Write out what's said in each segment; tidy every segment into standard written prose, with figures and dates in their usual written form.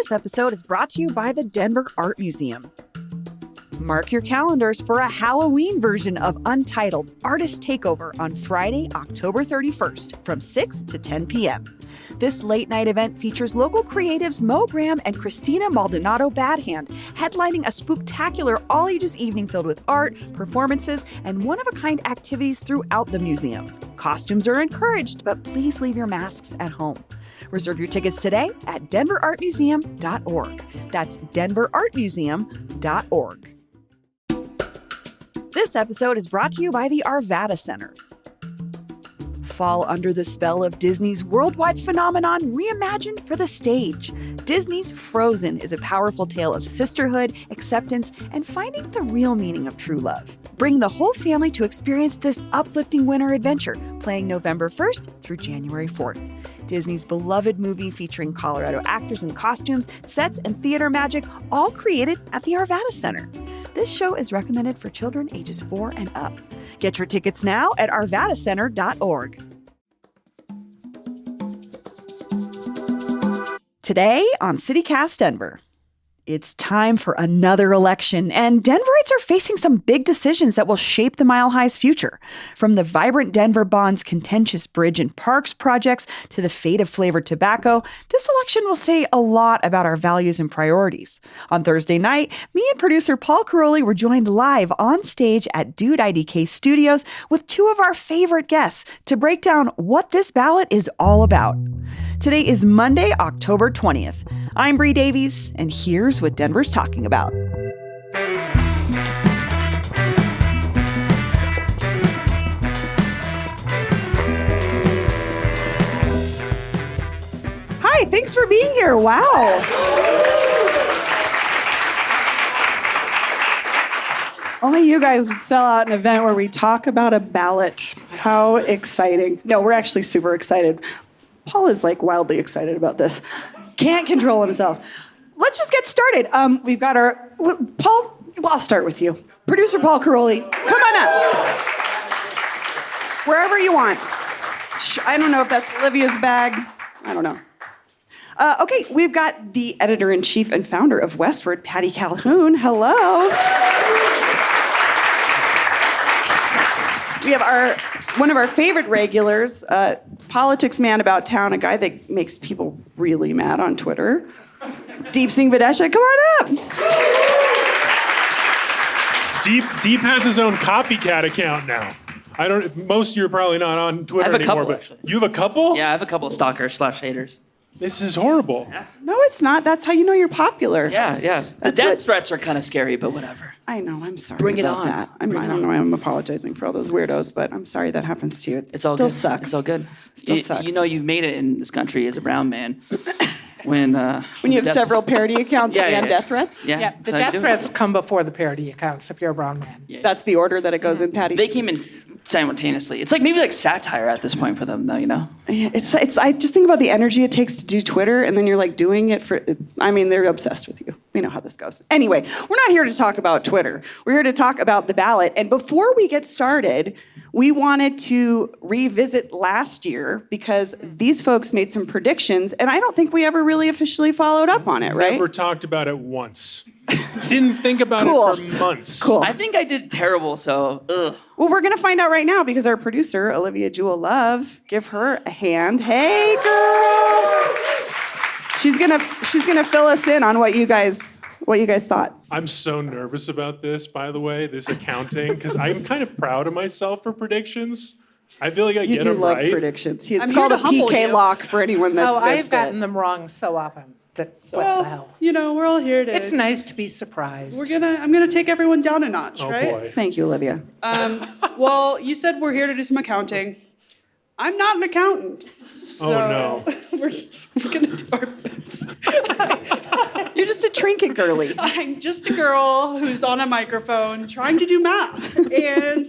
This episode is brought to you by the Denver Art Museum. Mark your calendars for a Halloween version of Untitled Artist Takeover on Friday, October 31st from 6 to 10 p.m. This late-night event features local creatives Mo Graham and Christina Maldonado Badhand, headlining a spooktacular all-ages evening filled with art, performances, and one-of-a-kind activities throughout the museum. Costumes are encouraged, but please leave your masks at home. Reserve your tickets today at denverartmuseum.org. That's denverartmuseum.org. This episode is brought to you by the Arvada Center. Fall under the spell of Disney's worldwide phenomenon reimagined for the stage. Disney's Frozen is a powerful tale of sisterhood, acceptance, and finding the real meaning of true love. Bring the whole family to experience this uplifting winter adventure, playing November 1st through January 4th. Disney's beloved movie featuring Colorado actors and costumes, sets, and theater magic, all created at the Arvada Center. This show is recommended for children ages 4 and up. Get your tickets now at arvadacenter.org. Today on CityCast Denver. It's time for another election, and Denverites are facing some big decisions that will shape the Mile High's future. From the Vibrant Denver Bond's contentious bridge and parks projects to the fate of flavored tobacco, this election will say a lot about our values and priorities. On Thursday night, me and producer Paul Karolyi were joined live on stage at Dude IDK Studios with two of our favorite guests to break down what this ballot is all about. Today is Monday, October 20th. I'm Bree Davies, and here's what Denver's talking about. Hi, thanks for being here. Wow. Only you guys would sell out an event where we talk about a ballot. How exciting. No, we're actually super excited. Paul is wildly excited about this. Can't control himself. Let's just get started. We've got Paul, I'll start with you. Producer Paul Karolyi, come on up. Wherever you want. I don't know if that's Olivia's bag. I don't know. Okay, we've got the editor-in-chief and founder of Westword, Patty Calhoun. Hello. We have one of our favorite regulars, politics man about town, a guy that makes people really mad on Twitter. Deep Singh Badheshwest, come on up. Deep has his own copycat account now. Most of you are probably not on Twitter anymore. I have a couple, but actually. You have a couple? Yeah, I have a couple of stalkers/haters. This is horrible. Yeah. No, it's not. That's how you know you're popular. Yeah. The death threats are kind of scary, but whatever. I know. I'm sorry. Bring it about on. that. I don't know why I'm apologizing for all those weirdos, but I'm sorry that happens to you. It's all Still good. sucks. It's all good. Still sucks. You know you've made it in this country as a brown man. When you have several parody accounts and death threats? Yeah. Yeah, the death threats come before the parody accounts if you're a brown man. Yeah. That's the order that it goes in, Patty? They came in simultaneously. It's maybe satire at this point for them, though, you know? Yeah, it's. I just think about the energy it takes to do Twitter, and then you're doing it for. They're obsessed with you. We know how this goes. Anyway, we're not here to talk about Twitter. We're here to talk about the ballot. And before we get started, we wanted to revisit last year because these folks made some predictions, and I don't think we ever really officially followed up on it, right? Never talked about it once. Didn't think about it for months. Cool. I think I did terrible, so ugh. Well, we're going to find out right now because our producer, Olivia Jewel Love, give her a hand. Hey, girl. She's gonna fill us in on what you guys thought. I'm so nervous about this, by the way, this accounting, because I'm kind of proud of myself for predictions. I feel like I get them right. You do love predictions. It's called a PK lock for anyone that's missed I've gotten it. them wrong so often. What the hell? We're all here to. It's nice to be surprised. I'm gonna take everyone down a notch, Oh, right? boy. Thank you, Olivia. Well, you said we're here to do some accounting. I'm not an accountant. So no. we're gonna do our best. You're just a trinket girly. I'm just a girl who's on a microphone trying to do math. And,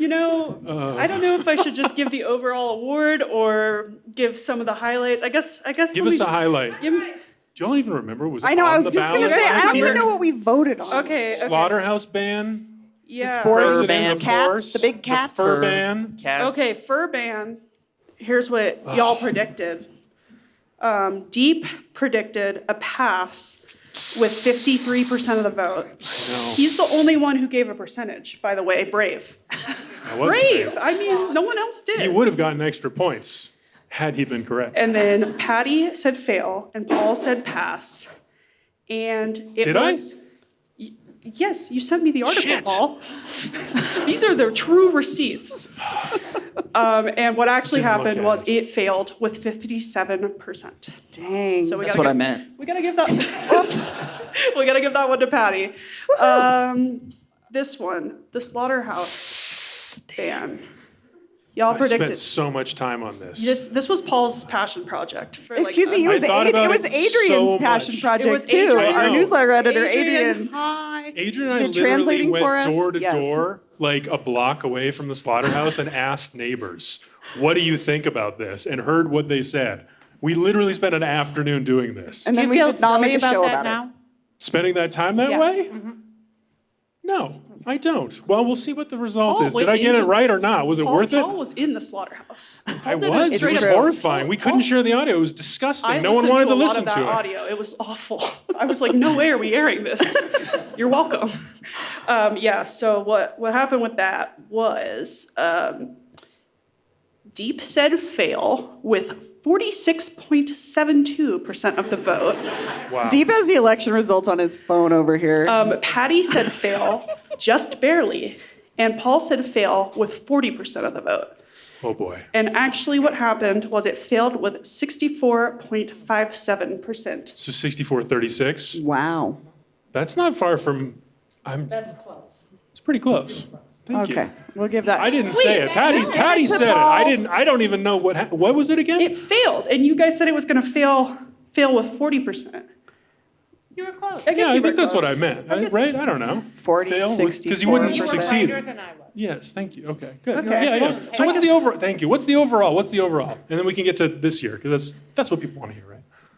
I don't know if I should just give the overall award or give some of the highlights. I guess. Give us a highlight. Give me, Do y'all even remember? Was it I know, on I was the just going to ballot say, I last don't year? even know what we voted on. okay. Slaughterhouse ban. Yeah. Sports President, ban. of Cats, course. the big cats. The fur ban. Cats. Okay, fur ban. Here's what y'all predicted. Deep predicted a pass with 53% of the vote. No. He's the only one who gave a percentage, by the way. Brave. I was Brave. I mean, no one else did. He would have gotten extra points had he been correct. And then Patty said fail, and Paul said pass. And it Did was. Yes, you sent me the article, Shit. Paul. These are the true receipts. And what actually Didn't look happened at was it. it failed with 57%. Dang. So we That's gotta what I give- meant. We gotta give that. Oops. We gotta give that one to Patty. This one, the slaughterhouse ban. Y'all I predicted. spent so much time on this. This was Paul's passion project. For Excuse me, it was, thought about it was it Adrian's so passion much. project It was too. Adrian. Our I know. newsletter editor, Adrian. Hi. Adrian and I Did literally translating went for us? door to Yes. door, like a block away from the slaughterhouse, and asked neighbors, "What do you think about this?" and heard what they said. We literally spent an afternoon doing this. And Do then you we feel did not silly make a show about that about it. now? Spending that time that Yeah. way? No, I don't. Well, we'll see what the result Paul is. Did went I get it into- right or not? Was it worth it? Paul was in the slaughterhouse. I did a was. It straight was up- horrifying. We couldn't Paul- share the audio. It was disgusting. I No one listened wanted to to a lot listen of that to it. audio. It was awful. I was like, no way are we airing this. You're welcome. So what happened with that was Deep said fail with 46.72% of the vote. Wow. Deep has the election results on his phone over here. Patty said fail just barely, and Paul said fail with 40% of the vote. Oh boy. And actually what happened was it failed with 64.57%. So 64-36. Wow. That's not far from. That's close. It's pretty close. Thank Okay, you. we'll give that. I didn't say it. Patty give Patty it to said it. Paul. I don't even know what was it again? It failed, and you guys said it was going to fail with 40%. You were close. I guess Yeah, I you were think that's what I close. meant. I guess- Right? I don't know. 40, Fail, 64. because you wouldn't You were succeed. brighter than I was. Yes, thank you. Okay, good. Okay. Yeah, yeah. So I what's the guess- overall? Thank you. What's the overall? What's the overall? And then we can get to this year because that's what people want to hear, right?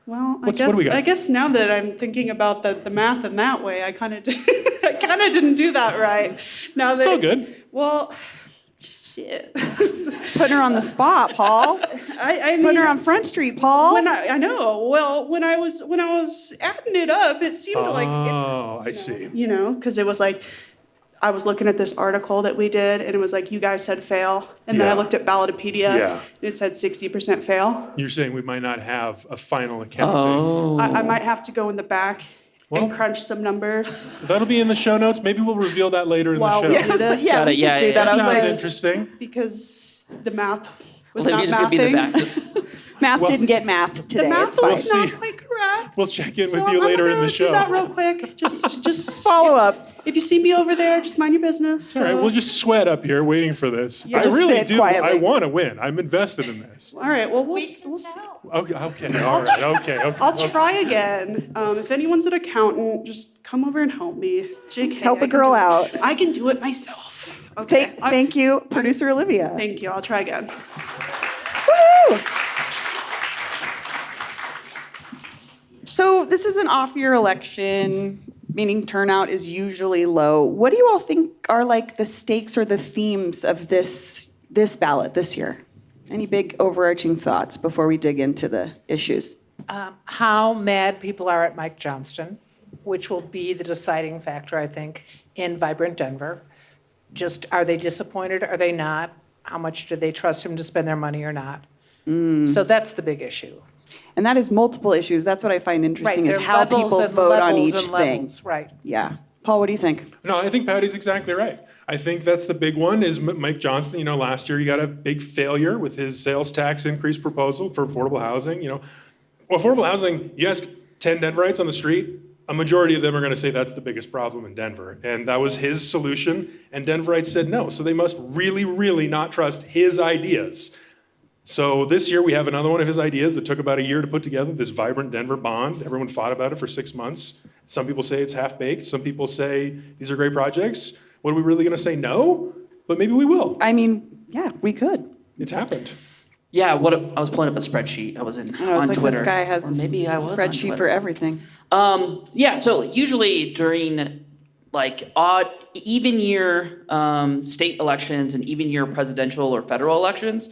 Well, What do we got? I guess now that I'm thinking about the math in that way, I kind of didn't do that right. Now that It's all good. Well, shit. Putting her on the spot, Paul. I mean, Putting her on Front Street, Paul. when I know. Well, when I was adding it up, it seemed like Oh, I see. because it was like I was looking at this article that we did, and it was like you guys said fail, and then I Yeah. looked at Ballotopedia, Yeah. and it said 60% fail. You're saying we might not have a final accounting. Oh. I might have to go in the back Well- and crunch some numbers. That'll be in the show notes. Maybe we'll reveal that later in Wow, the show. yeah. this. yeah, Got we it, yeah, could do yeah, that. yeah. I was Sounds like, interesting. Because the math was Well, not maybe just gonna be in the mathing. back. Just math Well, didn't get math The today. math It's fine. was We'll not see. quite correct. We'll check in So with you I'm later in gonna the show. do that real quick. Just Follow up. If you see me over there, just mind your business. All right, we'll just sweat up here waiting for this. I just really sit do. quietly. I want to win. I'm invested in this. All right. Well, we'll We see. can tell. Okay. Okay. All right. Okay. Okay. I'll try again. If anyone's an accountant, just come over and help me. JK. Help I a can girl do it. out. I can do it myself. Okay. Thank you, producer Olivia. Thank you. I'll try again. Woo! So this is an off-year election, meaning turnout is usually low. What do you all think are like the stakes or the themes of this ballot this year? Any big overarching thoughts before we dig into the issues? How mad people are at Mike Johnston, which will be the deciding factor, I think, in Vibrant Denver. Just, are they disappointed? Are they not? How much do they trust him to spend their money or not? So that's the big issue. And that is multiple issues. That's what I find interesting is there are how levels people and vote on levels each and thing. levels, right. Yeah. Paul, what do you think? No, I think Patty's exactly right. I think that's the big one is Mike Johnston. You know, last year he got a big failure with his sales tax increase proposal for affordable housing. You know, well, affordable housing, you ask 10 Denverites on the street, a majority of them are going to say that's the biggest problem in Denver. And that was his solution. And Denverites said no. So they must really, really not trust his ideas. So this year we have another one of his ideas that took about a year to put together, this Vibrant Denver bond. Everyone fought about it for 6 months. Some people say it's half-baked. Some people say these are great projects. What are we really going to say? No? But maybe we will. I mean, yeah, we could. It's happened. yeah, I was pulling up a spreadsheet. I was I on was like, Twitter. this guy has Or a maybe I was on spreadsheet Twitter. for everything. Yeah, so usually during like odd, even year state elections and even year presidential or federal elections,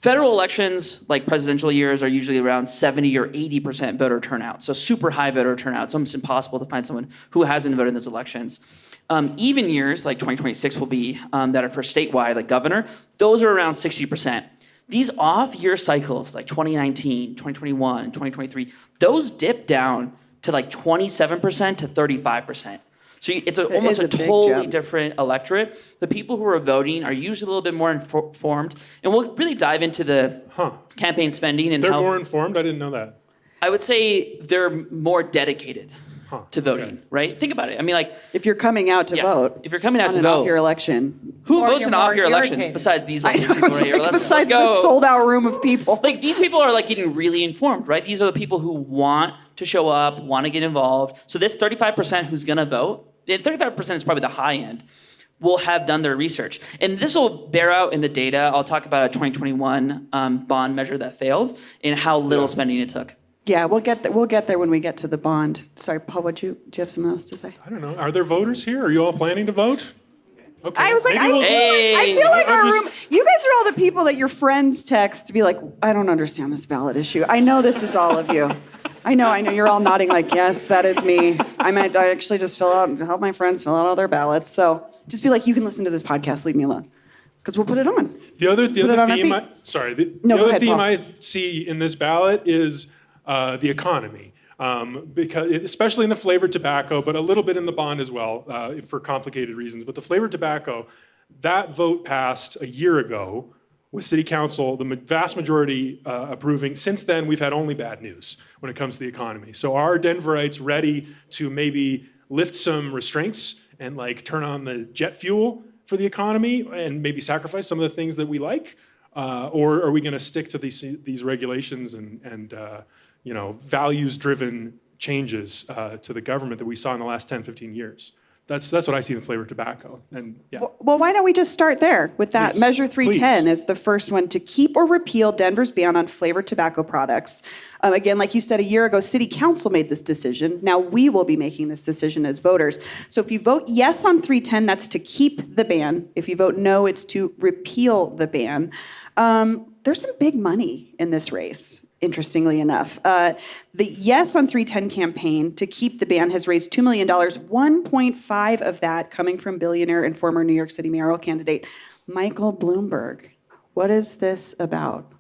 Federal elections, like presidential years, are usually around 70 or 80% voter turnout. So super high voter turnout. It's almost impossible to find someone who hasn't voted in those elections. Even years, like 2026 will be, that are for statewide, like governor, those are around 60%. These off-year cycles, like 2019, 2021, 2023, those dip down to like 27% to 35%. So it's almost a totally different electorate. The people who are voting are usually a little bit more informed. And we'll really dive into the campaign spending and They're more informed? I didn't know that. I would say they're more dedicated to voting, right? Think about it. I mean, like, if you're coming out to vote, if you're coming out on to an vote, off-year election, who Or votes you're in more off-year elections irritated. besides these I lovely know, people it's right here? like, Let's besides go. the sold-out room of people. Like, these people are like getting really informed, right? These are the people who want to show up, want to get involved. So this 35% who's going to vote, and 35% is probably the high end, will have done their research. And this will bear out in the data. I'll talk about a 2021 bond measure that failed and how little spending it took. Yeah, we'll get there when we get to the bond. Sorry, Paul, do you have something else to say? I don't know. Are there voters here? Are you all planning to vote? Okay. I was like, Maybe we'll- I feel like I'm our just- room. You guys are all the people that your friends text to be like, I don't understand this ballot issue. I know this is all of you. I know. You're all nodding like, yes, that is me. I actually just help my friends fill out all their ballots. So just be like, you can listen to this podcast. Leave me alone, because we'll put it on. The other it on our theme, feet. the No, go other ahead, theme Paul. I see in this ballot is the economy, because especially in the flavored tobacco, but a little bit in the bond as well, for complicated reasons. But the flavored tobacco, that vote passed a year ago with City Council, the vast majority approving. Since then, we've had only bad news when it comes to the economy. So are Denverites ready to maybe lift some restraints and like turn on the jet fuel for the economy and maybe sacrifice some of the things that we like? Or are we going to stick to these regulations and values-driven changes to the government that we saw in the last 10, 15 years? That's what I see in flavored tobacco. And yeah. Well, why don't we just start there with that? Please. Measure 310 Please. is the first one to keep or repeal Denver's ban on flavored tobacco products. Again, like you said, a year ago, City Council made this decision. Now we will be making this decision as voters. So if you vote yes on 310, that's to keep the ban. If you vote no, it's to repeal the ban. There's some big money in this race. Interestingly enough, the Yes on 310 campaign to keep the ban has raised $2 million, 1.5 of that coming from billionaire and former New York City mayoral candidate Michael Bloomberg. What is this about?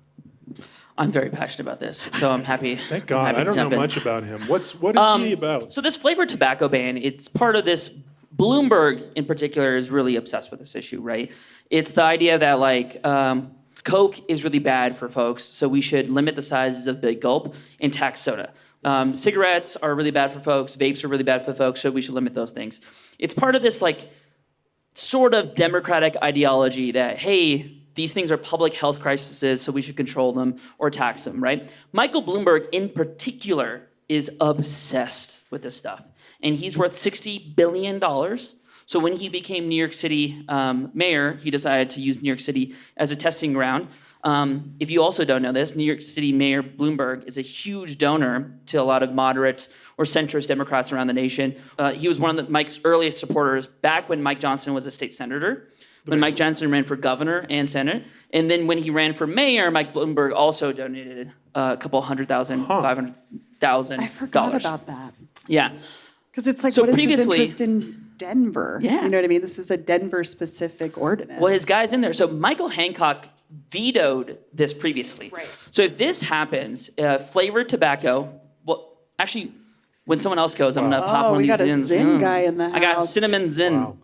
I'm very passionate about this, so I'm happy. Thank God. I'm happy I to don't know jump in. much about him. What is he about? So this flavored tobacco ban, it's part of this. Bloomberg, in particular, is really obsessed with this issue, right? It's the idea that, like, Coke is really bad for folks, so we should limit the sizes of Big Gulp and tax soda. Cigarettes are really bad for folks. Vapes are really bad for folks, so we should limit those things. It's part of this, like, sort of democratic ideology that, hey, these things are public health crises, so we should control them or tax them, right? Michael Bloomberg, in particular, is obsessed with this stuff. And he's worth $60 billion. So when he became New York City mayor, he decided to use New York City as a testing ground. If you also don't know this, New York City Mayor Bloomberg is a huge donor to a lot of moderate or centrist Democrats around the nation. He was one of Mike's earliest supporters back when Mike Johnson was a state senator, when Mike Johnson ran for governor and senate. And then when he ran for mayor, Mike Bloomberg also donated a couple $100,000, $500,000. I forgot about that. Yeah. Because it's like, So what is his previously- interest in Denver? Yeah. You know what I mean? This is a Denver-specific ordinance. Well, his guy's in there. So Michael Hancock vetoed this previously. Right. So if this happens, flavored tobacco, well, actually, when someone else goes, I'm going to pop one of we these got a Zins. Zin guy in the I got house. cinnamon Zin. Wow.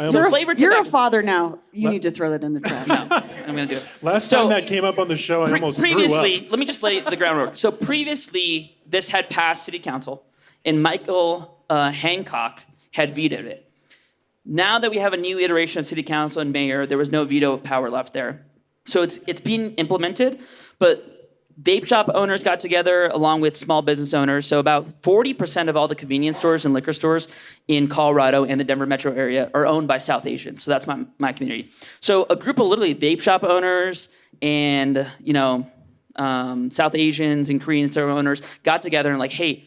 So flavored You're a tobacco. father now. You need to throw that in the trash. I'm going to do it. Last So- time that came up on the show, I almost previously, threw up. let me just lay the groundwork. So previously, this had passed City Council, and Michael Hancock had vetoed it. Now that we have a new iteration of City Council and mayor, there was no veto power left there. So it's being implemented, but vape shop owners got together along with small business owners. So about 40% of all the convenience stores and liquor stores in Colorado and the Denver metro area are owned by South Asians. So that's my community. So a group of literally vape shop owners and, South Asians and Korean store owners got together and like, hey,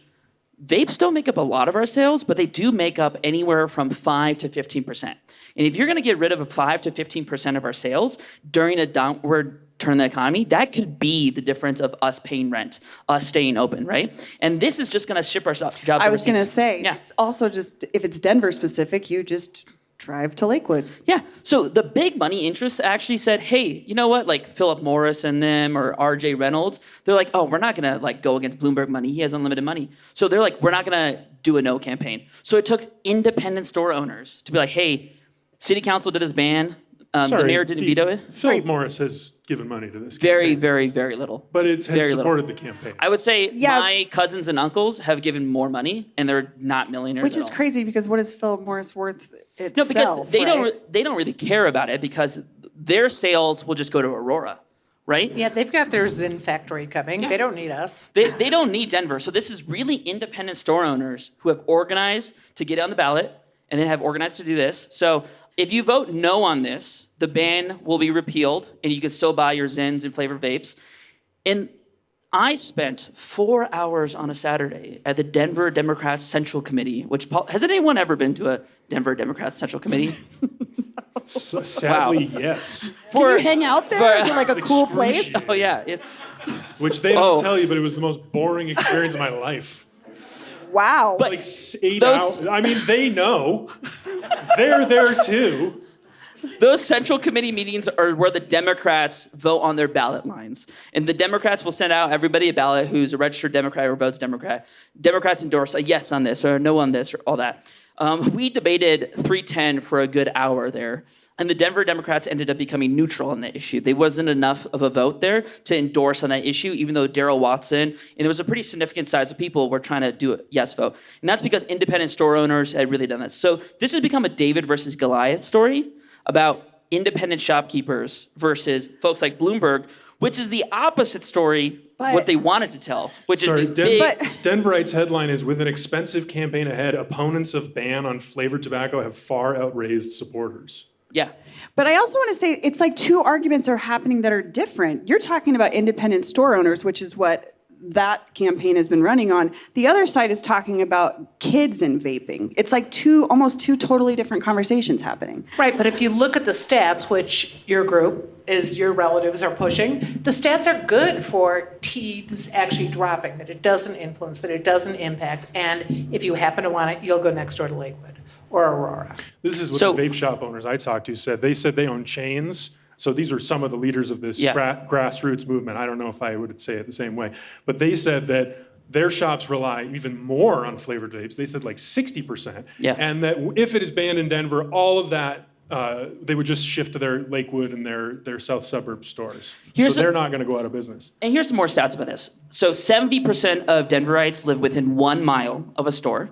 vapes don't make up a lot of our sales, but they do make up anywhere from 5 to 15%. And if you're going to get rid of 5 to 15% of our sales during a downward turn the economy, that could be the difference of us paying rent, us staying open, right? And this is just going to ship our jobs overseas. I was going to say, Yeah. it's also just, if it's Denver specific, you just drive to Lakewood. Yeah. So the big money interests actually said, hey, you know what? Like Philip Morris and them or RJ Reynolds, they're like, oh, we're not going to like go against Bloomberg money. He has unlimited money. So they're like, we're not going to do a no campaign. So it took independent store owners to be like, hey, city council did his ban. The mayor didn't veto it. Philip Morris has given money to this Very, campaign, very, very little. but it has very supported the campaign. I would say Yeah. my cousins and uncles have given more money, and they're not millionaires. Which at is all. crazy because what is Philip Morris worth itself? No, because they right? don't really care about it because their sales will just go to Aurora, right? Yeah, they've got their Zin factory coming. They don't need us. They don't need Denver. So this is really independent store owners who have organized to get on the ballot and then have organized to do this. So if you vote no on this, the ban will be repealed and you can still buy your Zins and flavored vapes. And I spent 4 hours on a Saturday at the Denver Democrats Central Committee, which has anyone ever been to a Denver Democrats Central Committee? So, sadly, yes. Can you hang out there? Is it like a cool place? excruciating. Oh yeah, it's Which they don't Oh. tell you, but it was the most boring experience of my life. Wow. Like 8 those- hours. I mean, they know. They're there too. those Central Committee meetings are where the Democrats vote on their ballot lines. And the Democrats will send out everybody a ballot who's a registered Democrat or votes Democrat. Democrats endorse a yes on this or a no on this or all that. We debated 310 for a good hour there. And the Denver Democrats ended up becoming neutral on that issue. There wasn't enough of a vote there to endorse on that issue, even though Darrell Watson, and there was a pretty significant size of people were trying to do a yes vote. And that's because independent store owners had really done this. So this has become a David versus Goliath story about independent shopkeepers versus folks like Bloomberg, which is the opposite story what they wanted to tell, which Sorry, is these big... Denverites headline is, with an expensive campaign ahead, opponents of ban on flavored tobacco have far outraised supporters. Yeah. But I also want to say it's like two arguments are happening that are different. You're talking about independent store owners, which is what that campaign has been running on. The other side is talking about kids and vaping. It's like almost two totally different conversations happening. Right, but if you look at the stats, which your group is, your relatives are pushing, the stats are good for teens actually dropping, that it doesn't influence, that it doesn't impact, and if you happen to want it, you'll go next door to Lakewood or Aurora. This is what So- the vape shop owners I talked to said. They said they own chains. So these are some of the leaders of this Yeah. grassroots movement. I don't know if I would say it the same way. But they said that their shops rely even more on flavored vapes. They said like 60%. Yeah. And that if it is banned in Denver, all of that, they would just shift to their Lakewood and their south suburb stores. Here's so they're not going to go out of business. And here's some more stats about this. So 70% of Denverites live within 1 mile of a store.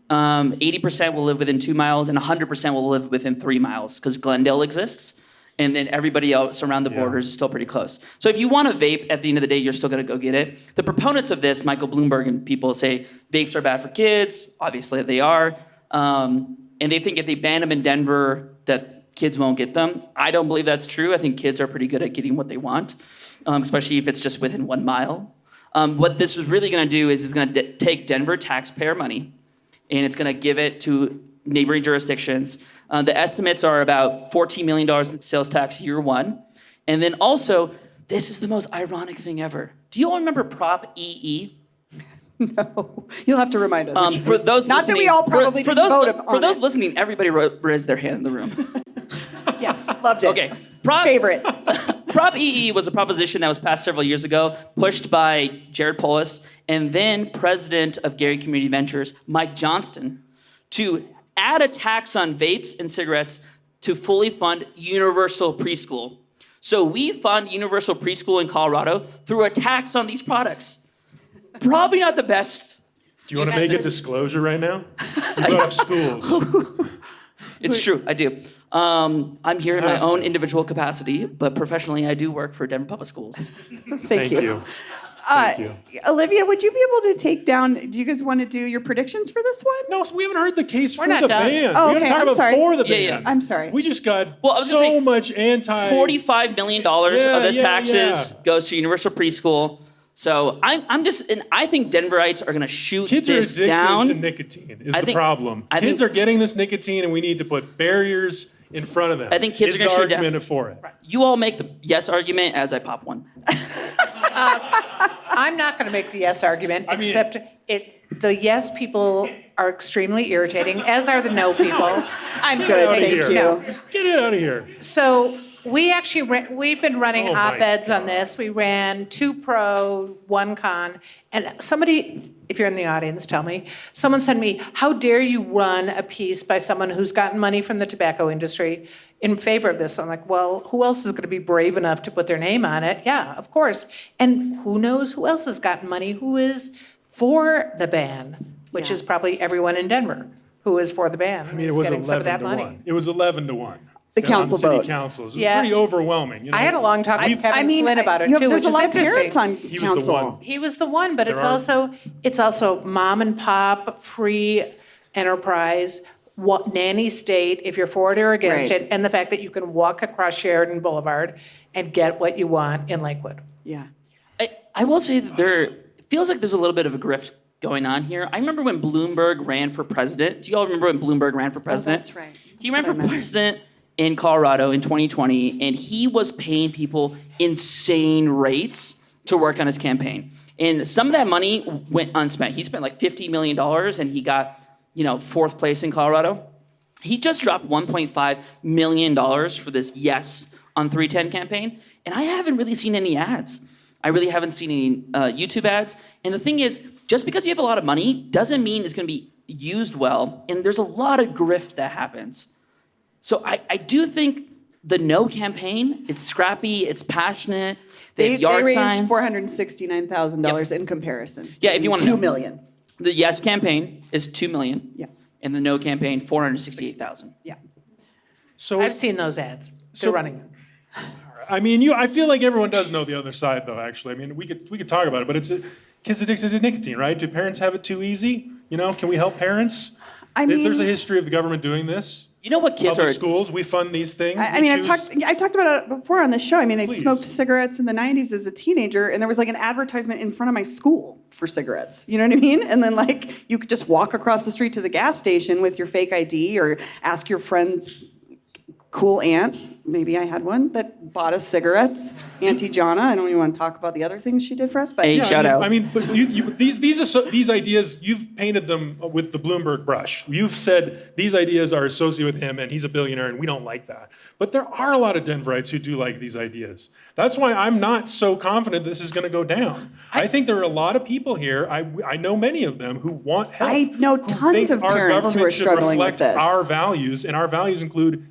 80% will live within 2 miles, and 100% will live within 3 miles because Glendale exists. And then everybody else around the borders is still pretty close. So if you want a vape, at the end of the day, you're still going to go get it. The proponents of this, Michael Bloomberg and people, say vapes are bad for kids. Obviously, they are. And they think if they ban them in Denver, that kids won't get them. I don't believe that's true. I think kids are pretty good at getting what they want, especially if it's just within 1 mile. What this is really going to do is it's going to take Denver taxpayer money, and it's going to give it to neighboring jurisdictions. The estimates are about $14 million in sales tax year one. And then also, this is the most ironic thing ever. Do you all remember Prop EE? No, you'll have to remind us. For those Not listening, that we all probably for didn't those, vote on For those it. listening, everybody raised their hand in the room. Yes, loved it. Okay. Favorite. Prop EE was a proposition that was passed several years ago, pushed by Jared Polis, and then president of Gary Community Ventures, Mike Johnston, to add a tax on vapes and cigarettes to fully fund universal preschool. So we fund universal preschool in Colorado through a tax on these products. Probably not the best. Do you want to make a disclosure right now? You brought up schools. It's true, I do. I'm here in my Have own to. individual capacity, but professionally I do work for Denver Public Schools. Thank you. Thank you. Olivia, would you be able to take down, do you guys want to do your predictions for this one? No, so we haven't heard the case for not the done. ban. Oh, We gotta okay, talk I'm about sorry. for the Yeah, ban. yeah. I'm sorry. We just got Well, I was so gonna say, much anti. $45 million of this Yeah, taxes yeah. goes to universal preschool. So I think Denverites are going to shoot Kids are this addicted down. to nicotine is I the think- problem. I Kids think- are getting this nicotine, and we need to put barriers in front of them. I think kids are gonna the shoot down. argument for it. You all make the yes argument as I pop one. I'm not going to make the yes argument, except the yes people are extremely irritating, as are the no people. I'm good, thank here. you. No. Get it out of here. So we actually we've been running Oh my op-eds on God. this. We ran 2 pro, 1 con, and somebody, if you're in the audience, tell me. Someone said to me, "How dare you run a piece by someone who's gotten money from the tobacco industry in favor of this?" I'm like, well, who else is going to be brave enough to put their name on it? Yeah, of course. And who knows who else has gotten money who is for the ban, which is probably everyone in Denver who is for the ban. I mean, it was getting some of that 11 to money. 1. It was 11 to 1. The council on city vote. councils. It was Yeah. pretty overwhelming. You know? I had a long talk with Kevin Flynn about it you know, too, there's which a is lot of interesting. parents on He was the council. one. He was the one, but There it's also mom and pop, free enterprise, nanny state, if you're for it or against Right. it, and the fact that you can walk across Sheridan Boulevard and get what you want in Lakewood. Yeah. I will say that it feels like there's a little bit of a grift going on here. I remember when Bloomberg ran for president. Do you all remember when Bloomberg ran for president? that's right. He That's ran for what I meant. president in Colorado in 2020, and he was paying people insane rates to work on his campaign. And some of that money went unspent. He spent like $50 million, and he got 4th place in Colorado. He just dropped $1.5 million for this Yes on 310 campaign, and I haven't really seen any ads. I really haven't seen any YouTube ads. And the thing is, just because you have a lot of money doesn't mean it's going to be used well, and there's a lot of grift that happens. So I do think the No campaign, it's scrappy, it's passionate, they have yard raised signs. $469,000 in comparison. Yeah, if you wanna know. $2 million. The Yes campaign is $2 million. Yeah. And the No campaign, $468,000. Yeah. So I've seen those ads. They're running them. I mean, I feel like everyone does know the other side, though. Actually, I mean, we could talk about it, but it's kids addicted to nicotine, right? Do parents have it too easy? Can we help parents? There's a history of the government doing this. You know what kids Public are? schools, we fund these things. I we mean, choose- I've talked about it before on the show. I mean, I Please. smoked cigarettes in the 90s as a teenager, and there was like an advertisement in front of my school for cigarettes. You know what I mean? And then like you could just walk across the street to the gas station with your fake ID or ask your friend's cool aunt, maybe I had one, that bought us cigarettes. Auntie Jonna, I don't even want to talk about the other things she did for us, but Hey, shout out. I mean, but these ideas, you've painted them with the Bloomberg brush. You've said these ideas are associated with him and he's a billionaire and we don't like that. But there are a lot of Denverites who do like these ideas. That's why I'm not so confident this is going to go down. I think there are a lot of people here, I know many of them, who want help. I know who tons think of our parents who government are should struggling with reflect this. our values, and our values include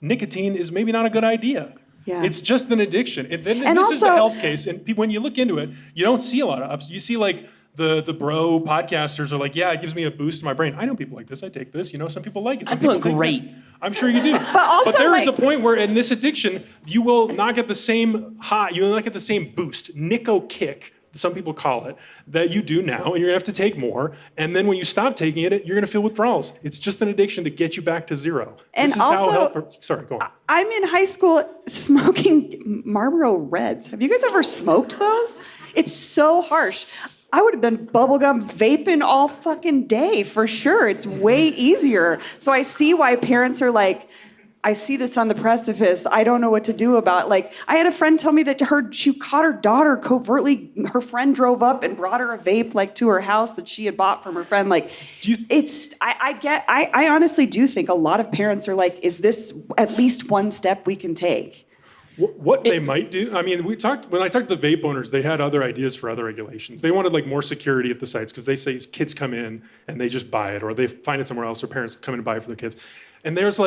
nicotine is maybe not a good idea. Yeah. It's just an addiction. And this is a also- health case, and when you look into it, you don't see a lot of ups. You see like the bro podcasters are like, yeah, it gives me a boost in my brain. I know people like this. I take this. Some people like it. Some I'm feeling people think great. I'm sure you do. also, there is a like- point where in this addiction, you will not get the same high, you will not get the same boost, Nico kick, some people call it, that you do now, and you're gonna have to take more. And then when you stop taking it, you're gonna feel withdrawals. It's just an addiction to get you back to zero. And This is how also- help. Sorry, go on. I'm in high school smoking Marlboro Reds. Have you guys ever smoked those? It's so harsh. I would have been bubblegum vaping all fucking day for sure. It's way easier. So I see why parents are like, I see this on the precipice. I don't know what to do about it. Like, I had a friend tell me that she caught her daughter covertly. Her friend drove up and brought her a vape like to her house that she had bought from her friend. Like, I honestly do think a lot of parents are like, is this at least one step we can take? What they might do, I mean, when I talked to the vape owners, they had other ideas for other regulations. They wanted like more security at the sites because they say kids come in and they just buy it, or they find it somewhere else, or parents come in and buy it for their kids. And there's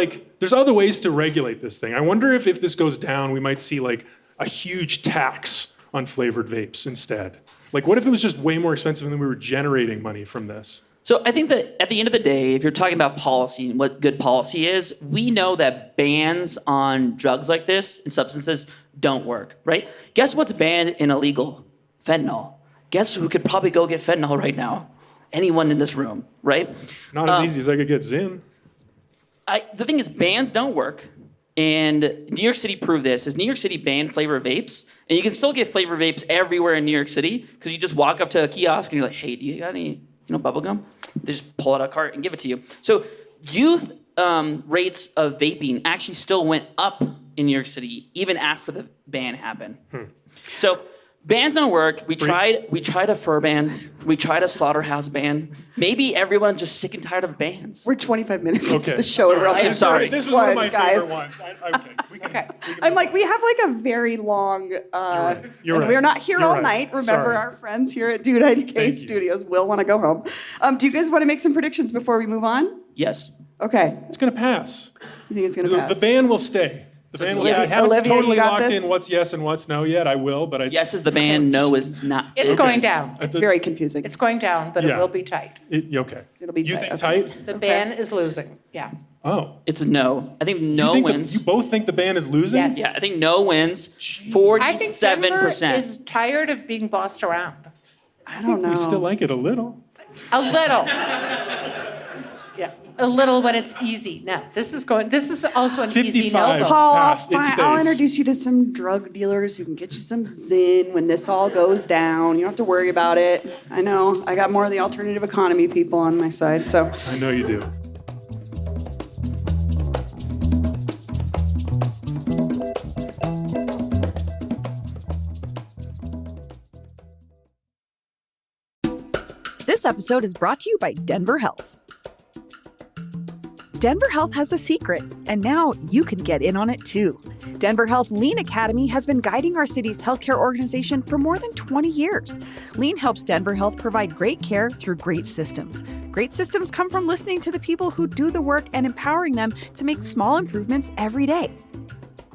other ways to regulate this thing. I wonder if this goes down, we might see like a huge tax on flavored vapes instead. Like, what if it was just way more expensive than we were generating money from this? So I think that at the end of the day, if you're talking about policy and what good policy is, we know that bans on drugs like this and substances don't work, right? Guess what's banned and illegal? Fentanyl. Guess who could probably go get fentanyl right now? Anyone in this room, right? Not as easy as I could get Zyn. The thing is, bans don't work. And New York City proved this. Is New York City banned flavor vapes, and you can still get flavor vapes everywhere in New York City because you just walk up to a kiosk and you're like, hey, do you got any bubble gum? They just pull out a cart and give it to you. So youth rates of vaping actually still went up in New York City even after the ban happened. So bans don't work. We tried a fur ban. We tried a slaughterhouse ban. Maybe everyone's just sick and tired of bans. We're 25 minutes into Okay. the show. And we're I'm sorry. This was one of my guys. favorite ones. We can I'm like, we have like a very long, You're and right. we're not here You're all right. night. Remember, Sorry. our friends here at Dude IDK Thank you. Studios will want to go home. Do you guys want to make some predictions before we move on? Yes. Okay. It's going to pass. You think it's going to pass? The ban will stay. The ban will stay. I Olivia, haven't you totally got locked this? in what's yes and what's no yet. I will, but I. Yes is the ban. No is not. It's going down. It's very confusing. It's going down, but it Yeah. will be tight. Okay. It'll be You tight, think okay. tight? The ban is losing, yeah. Oh. It's a no. I think You no think wins. you both think the ban is losing? Yes. Yeah, I think no wins. I think Denver 47%. is tired of being bossed around. I don't know. We still like it a little. A little. Yeah, a little when it's easy. No, this is also an easy 55. no vote. Paul, Passed. It I'll stays. introduce you to some drug dealers who can get you some Zyn when this all goes down. You don't have to worry about it. I know. I got more of the alternative economy people on my side, so. I know you do. This episode is brought to you by Denver Health. Denver Health has a secret, and now you can get in on it too. Denver Health Lean Academy has been guiding our city's healthcare organization for more than 20 years. Lean helps Denver Health provide great care through great systems. Great systems come from listening to the people who do the work and empowering them to make small improvements every day.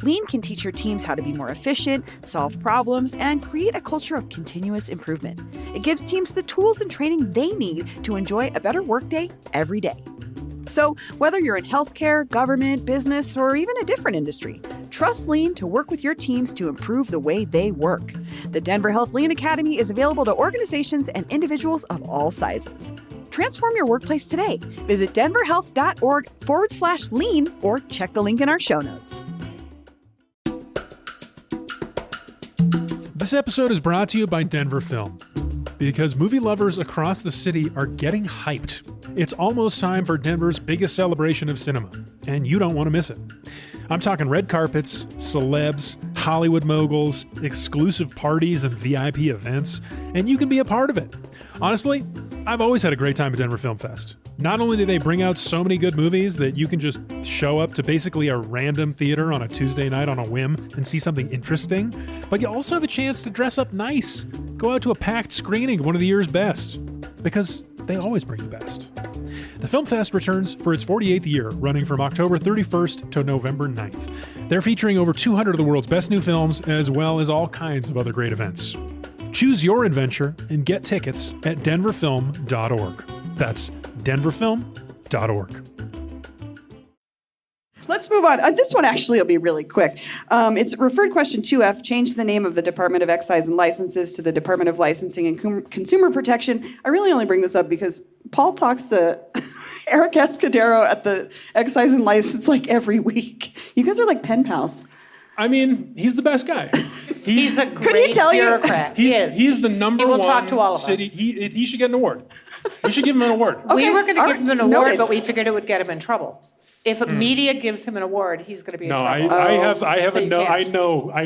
Lean can teach your teams how to be more efficient, solve problems, and create a culture of continuous improvement. It gives teams the tools and training they need to enjoy a better workday every day. So, whether you're in healthcare, government, business, or even a different industry, trust Lean to work with your teams to improve the way they work. The Denver Health Lean Academy is available to organizations and individuals of all sizes. Transform your workplace today. Visit denverhealth.org/lean or check the link in our show notes. This episode is brought to you by Denver Film, because movie lovers across the city are getting hyped. It's almost time for Denver's biggest celebration of cinema, and you don't want to miss it. I'm talking red carpets, celebs, Hollywood moguls, exclusive parties and VIP events, and you can be a part of it. Honestly, I've always had a great time at Denver Film Fest. Not only do they bring out so many good movies that you can just show up to basically a random theater on a Tuesday night on a whim and see something interesting, but you also have a chance to dress up nice, go out to a packed screening of one of the year's best, because they always bring the best. The Film Fest returns for its 48th year, running from October 31st to November 9th. They're featuring over 200 of the world's best new films, as well as all kinds of other great events. Choose your adventure and get tickets at denverfilm.org. That's denverfilm.org. Let's move on. This one actually will be really quick. It's referred question 2F, change the name of the Department of Excise and Licenses to the Department of Licensing and Consumer Protection. I really only bring this up because Paul talks to Eric Escudero at the Excise and License like every week. You guys are like pen pals. I mean, he's the best guy. He's a he great tell you- bureaucrat. He is. He's the number He will one talk to all of city. us. He should get an award. We should give him an award. We were going to all give him an right, award, noted. but we figured it would get him in trouble. If media gives him an award, he's going to be in No, trouble. I have So a you no. I can't.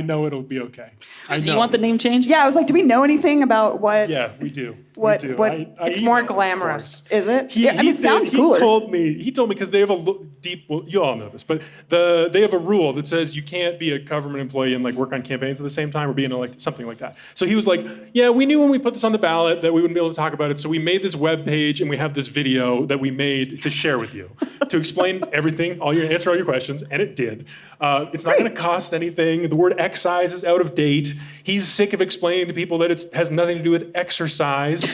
know it'll be okay. Do you want the name change? Yeah, I was like, do we know anything about what Yeah, we do. What- We do. what- It's more glamorous. is it? He, Yeah, I mean, it sounds cooler. He told me because they have a deep. Well, you all know this, but they have a rule that says you can't be a government employee and like work on campaigns at the same time or be an elected, something like that. So he was like, "Yeah, we knew when we put this on the ballot that we wouldn't be able to talk about it. So we made this web page and we have this video that we made to share with you to explain everything, answer all your questions, and it did. It's not going to cost anything. The word excise is out of date. He's sick of explaining to people that it has nothing to do with exercise."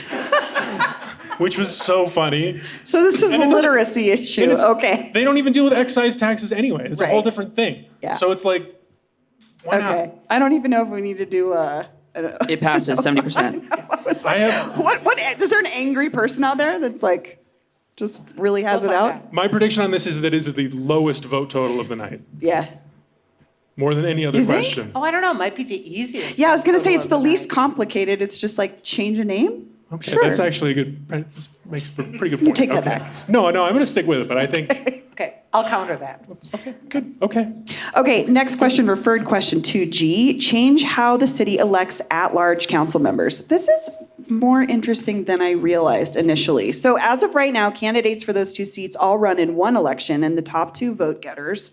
Which was so funny. So this is And a it doesn't- literacy And issue. it's- Okay. They don't even deal with excise taxes anyway. It's a whole Right. different thing. Yeah. So it's like, why Okay. I don't even know if we need to do It passes 70%. not? I have what is there an angry person out there that's like just really has We'll it find out? out. my prediction on this is that it is the lowest vote total of the night, Yeah. more than any other You think? question. Oh, I don't know. It might be the easiest. Yeah, I was gonna say it's the vote of least night. complicated. It's just like change a name. Okay, Sure. that's actually a good. This makes a pretty good point. take that Okay. back. No, I'm going to stick with it, but I think. Okay, I'll counter that. Good. Okay. Okay, next question, referred question 2G. Change how the city elects at-large council members. This is more interesting than I realized initially. So as of right now, candidates for those 2 seats all run in one election, and the top 2 vote getters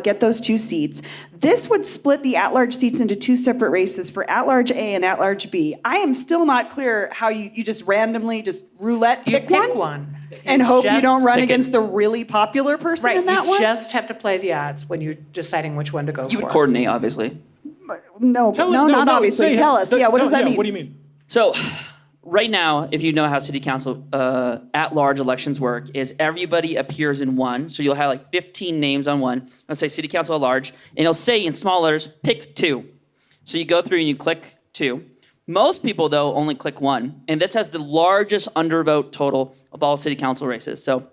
get those 2 seats. This would split the at-large seats into 2 separate races for at-large A and at-large B. I am still not clear how you just randomly just roulette You pick pick one one. and hope you just don't run pick it. against the really popular person Right, in that you one. just have to play the odds when you're deciding which one to go You for. would coordinate, obviously. No, not obviously. Tell us. Yeah, what does that mean? What do you mean? So right now, if you know how city council at-large elections work, is everybody appears in one. So you'll have like 15 names on one. Let's say city council at large, and it'll say in small letters, pick 2. So you go through and you click 2. Most people, though, only click 1. And this has the largest undervote total of all city council races. So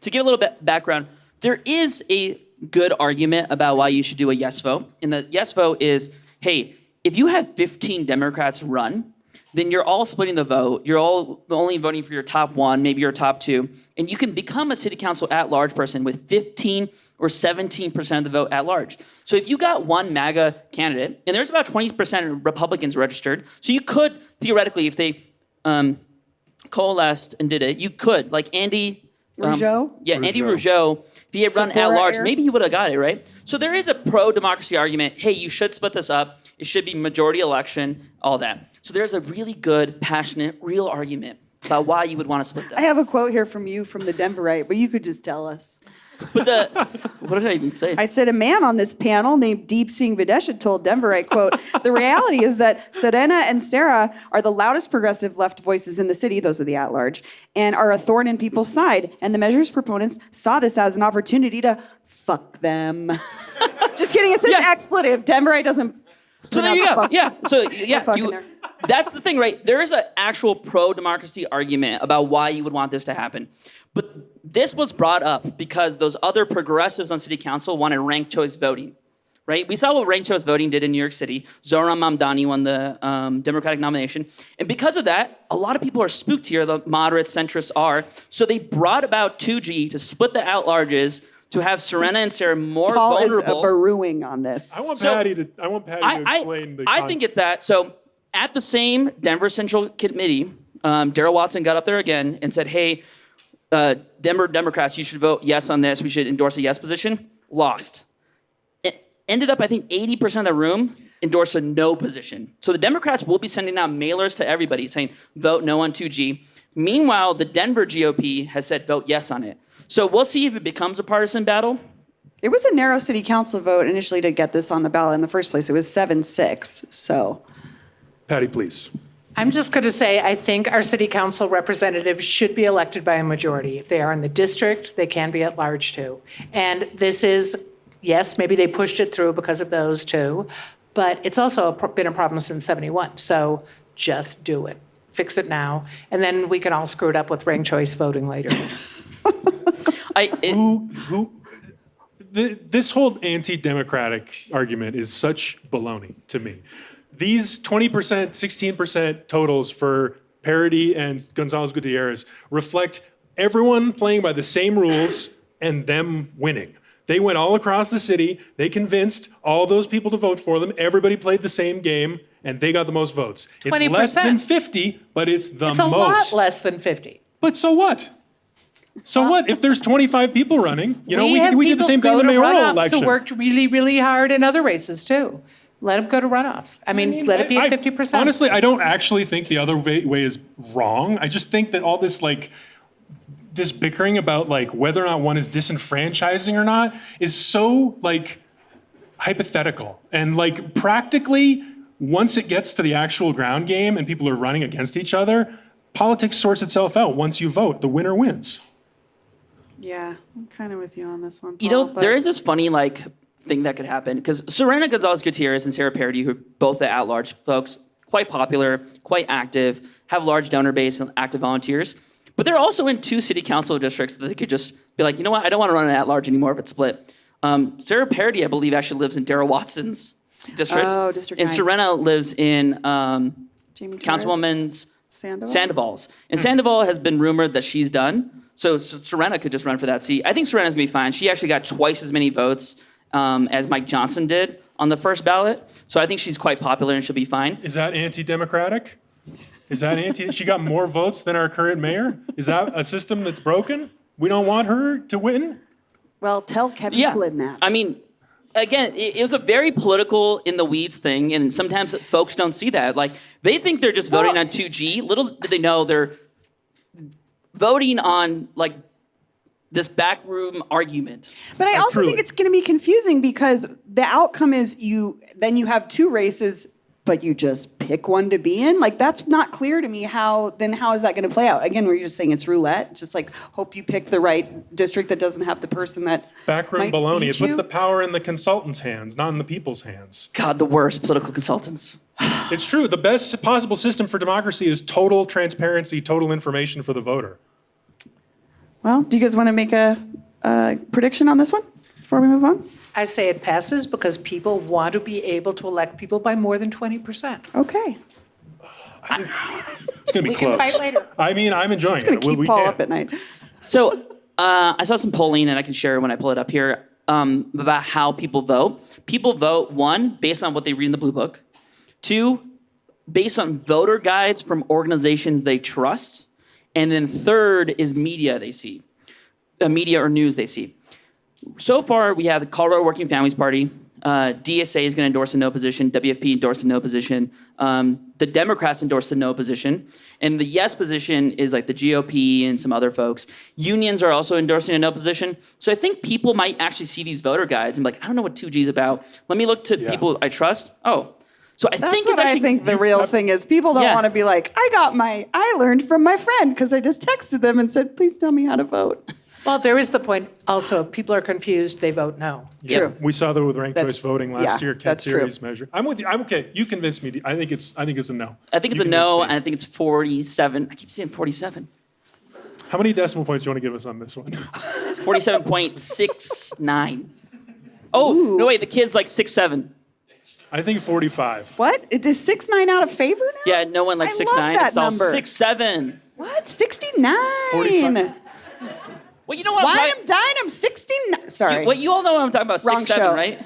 to give a little bit background, there is a good argument about why you should do a yes vote. And the yes vote is, hey, if you have 15 Democrats run, then you're all splitting the vote. You're all only voting for your top 1, maybe your top 2. And you can become a city council at-large person with 15 or 17% of the vote at large. So if you got one MAGA candidate, and there's about 20% of Republicans registered, so you could, theoretically, if they coalesced and did it, you could, like Andy Rougeau? Andy Rougeau, if he had run at large, Air? maybe he would have got it, right? So there is a pro-democracy argument. Hey, you should split this up. It should be majority election, all that. So there's a really good, passionate, real argument about why you would want to split that. I have a quote here from you from the Denverite, but you could just tell us. But what did I even say? I said a man on this panel named Deep Singh Badheshwest told Denverite, quote, the reality is that Serena and Sarah are the loudest progressive left voices in the city, those are the at-large, and are a thorn in people's side. And the measure's proponents saw this as an opportunity to fuck them. Just kidding, it says expletive. Denverite doesn't. So there you go. Yeah. So yeah, fucking there. that's the thing, right? There is an actual pro-democracy argument about why you would want this to happen. But this was brought up because those other progressives on city council wanted ranked choice voting, right? We saw what ranked choice voting did in New York City. Zohran Mamdani won the Democratic nomination. And because of that, a lot of people are spooked here, the moderate centrists are. So they brought about 2G to split the at-larges to have Serena and Sarah more Paul vulnerable. is barooing on this. I want So, Patty to explain the. I think it's that. So at the same Denver Central Committee, Darrell Watson got up there again and said, hey, Denver Democrats, you should vote yes on this. We should endorse a yes position. Lost. It ended up, I think, 80% of the room endorsed a no position. So the Democrats will be sending out mailers to everybody saying, vote no on 2G. Meanwhile, the Denver GOP has said, vote yes on it. So we'll see if it becomes a partisan battle. It was a narrow city council vote initially to get this on the ballot in the first place. It was 7-6, so. Patty, please. I'm just going to say, I think our city council representatives should be elected by a majority. If they are in the district, they can be at large too. And this is, yes, maybe they pushed it through because of those two, but it's also been a problem since 71. So just do it. Fix it now. And then we can all screw it up with ranked choice voting later. This whole anti-democratic argument is such baloney to me. These 20%, 16% totals for Parody and Gonzalez Gutierrez reflect everyone playing by the same rules and them winning. They went all across the city. They convinced all those people to vote for them. Everybody played the same game, and they got the most votes. 20%. It's less than 50, but it's the most. It's a lot less than 50. But so what? So what? If there's 25 people running, we did the same thing go in the to mayoral runoffs election. who worked really, really hard in other races too. Let them go to runoffs. I mean, let it be at 50%. Honestly, I don't actually think the other way is wrong. I just think that all this this bickering about whether or not one is disenfranchising or not is so hypothetical. And practically, once it gets to the actual ground game and people are running against each other, politics sorts itself out. Once you vote, the winner wins. Yeah, I'm kind of with you on this one, Paul, There is this funny thing that could happen because Serena Gonzalez Gutierrez and Sarah Parody, who are both the at-large folks, quite popular, quite active, have large donor base and active volunteers, but they're also in 2 city council districts that they could just be like, you know what, I don't want to run an at-large anymore if it's split. Sarah Parody, I believe, actually lives in Darrell Watson's district. Oh, District And 9. Serena lives in Jamie Torres? Councilwoman's Sandoval's. And Sandoval has been rumored that she's done. So Serena could just run for that seat. I think Serena's going to be fine. She actually got twice as many votes as Mike Johnson did on the first ballot. So I think she's quite popular and she'll be fine. Is that anti-democratic? She got more votes than our current mayor? Is that a system that's broken? We don't want her to win? Well, tell Kevin Flynn that. I mean, again, it was a very political in the weeds thing, and sometimes folks don't see that. Like, they think they're just voting on 2G. Little do they know they're voting on, like, this backroom argument. But I also think it's going to be confusing because the outcome is you have two races, but you just pick one to be in. Like, that's not clear to me. How is that going to play out? Again, we're just saying it's roulette. Just like hope you pick the right district that doesn't have the person that backroom baloney. It puts the power in the consultants' hands, not in the people's hands. God, the worst political consultants. It's true. The best possible system for democracy is total transparency, total information for the voter. Well, do you guys want to make a prediction on this one before we move on? I say it passes because people want to be able to elect people by more than 20%. Okay. It's going to be close. We can fight later. I mean, I'm enjoying it. It's going to keep Paul up at night. So I saw some polling, and I can share when I pull it up here, about how people vote. People vote, one, based on what they read in the Blue Book. Two, based on voter guides from organizations they trust. And then third is media they see. Media or news they see. So far, we have the Colorado Working Families Party. DSA is going to endorse a no position. WFP endorsed a no position. The Democrats endorsed a no position. And the yes position is like the GOP and some other folks. Unions are also endorsing a no position. So I think people might actually see these voter guides and be like, I don't know what 2G is about. Let me look to people I trust. Oh. So I think the real thing is people don't want to be like, I learned from my friend because I just texted them and said, please tell me how to vote. Well, there is the point also, if people are confused, they vote no. True. We saw that with ranked choice voting last year, that's series measure. I'm with you. I'm okay. You convinced me. I think it's a no. I think it's a no, and I think it's 47. I keep saying 47. How many decimal points do you want to give us on this one? 47.69. Oh, no, wait, the kid's like 6'7". I think 45. What? Is 6'9" out of favor now? Yeah, no one like 6'9". It's all 6'7". What? 69. 45. Well, you know what? Why I'm dying? I'm 69. Sorry. Well, you all know what I'm talking about. Wrong 6'7", show. right?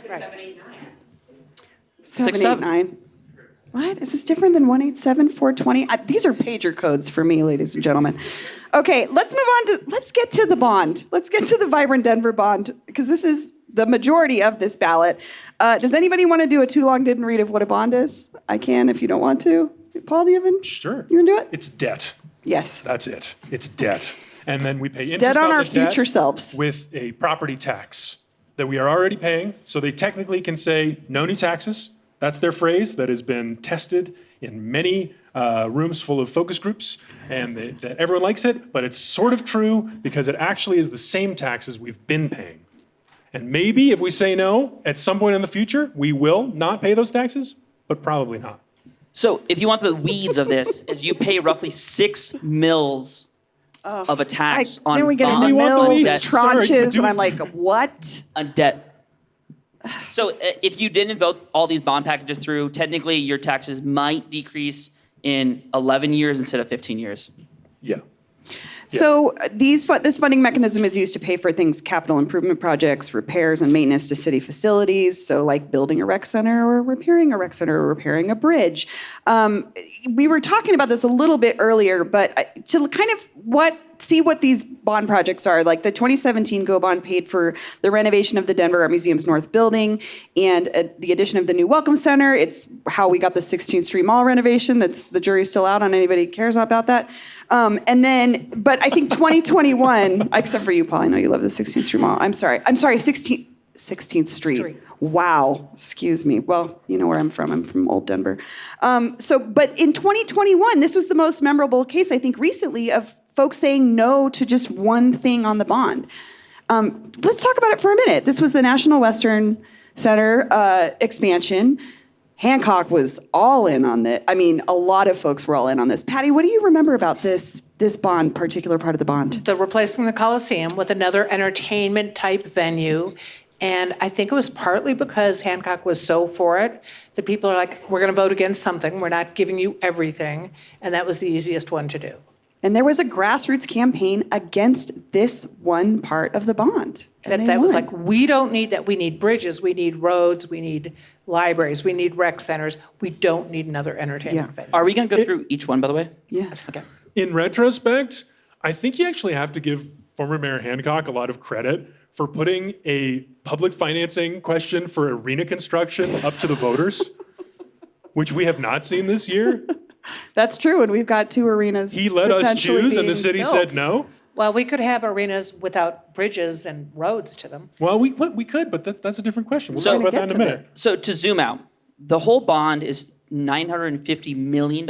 789. What? Is this different than 187, 420? These are pager codes for me, ladies and gentlemen. Okay, let's get to the bond. Let's get to the Vibrant Denver bond, because this is the majority of this ballot. Does anybody want to do a too long didn't read of what a bond is? I can if you don't want to. Paul, do you have it? Sure. You want to do it? It's debt. Yes. That's it. It's debt. And then we pay interest debt on our the future debt selves with a property tax that we are already paying. So they technically can say no new taxes. That's their phrase that has been tested in many rooms full of focus groups, and that everyone likes it, but it's sort of true because it actually is the same taxes we've been paying. And maybe if we say no, at some point in the future, we will not pay those taxes, but probably not. So if you want the weeds of this, is you pay roughly 6 mils of a tax on then we get bond into mills, debt. tranches, and I'm like, what? On debt. So if you didn't vote all these bond packages through, technically your taxes might decrease in 11 years instead of 15 years. Yeah. So this funding mechanism is used to pay for things, capital improvement projects, repairs and maintenance to city facilities. So like building a rec center or repairing a rec center or repairing a bridge. We were talking about this a little bit earlier, but to kind of see what these bond projects are. Like the 2017 GO bond paid for the renovation of the Denver Art Museum's North Building and the addition of the new Welcome Center. It's how we got the 16th Street Mall renovation. That's the jury's still out on anybody who cares about that. But I think 2021, except for you, Paul, I know you love the 16th Street Mall. I'm sorry, 16th Street. Wow, excuse me. Well, you know where I'm from Old Denver. But in 2021, this was the most memorable case, I think, recently of folks saying no to just one thing on the bond. Let's talk about it for a minute. This was the National Western Center expansion. Hancock was all in on it. I mean, a lot of folks were all in on this. Patty, what do you remember about this bond, particular part of the bond? The replacing the Coliseum with another entertainment type venue And I think it was partly because Hancock was so for it that people are like, we're going to vote against something. We're not giving you everything. And that was the easiest one to do. And there was a grassroots campaign against this one part of the bond. That was like, we don't need that. We need bridges. We need roads. We need libraries. We need rec centers. We don't need another entertainment venue. Are we going to go through each one, by the way? Yeah. Okay. In retrospect, I think you actually have to give former Mayor Hancock a lot of credit for putting a public financing question for arena construction up to the voters, which we have not seen this year. That's true, and we've got 2 arenas. He let us choose, and the city said no. Well, we could have arenas without bridges and roads to them. Well, we could, but that's a different question. We'll So- talk about that in a minute. So to zoom out, the whole bond is $950 million.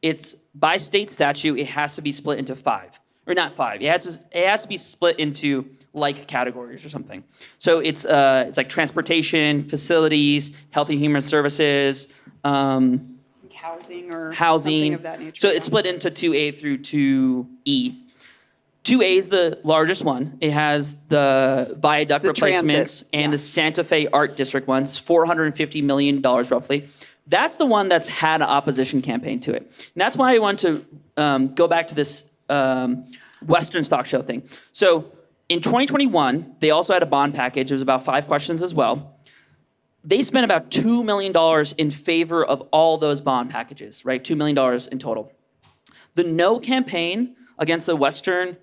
It's by state statute, it has to be split into 5. Or not 5. It has to be split into like categories or something. So it's like transportation, facilities, health and human services, housing or something of that nature. So it's split into 2A through 2E. 2A is the largest one. It has the viaduct the replacements transit, and the Santa Fe Art District ones, $450 million roughly. That's the one that's had an opposition campaign to it. And that's why I want to go back to this Western stock show thing. So in 2021, they also had a bond package. It was about 5 questions as well. They spent about $2 million in favor of all those bond packages, right? $2 million in total. The no campaign against the Western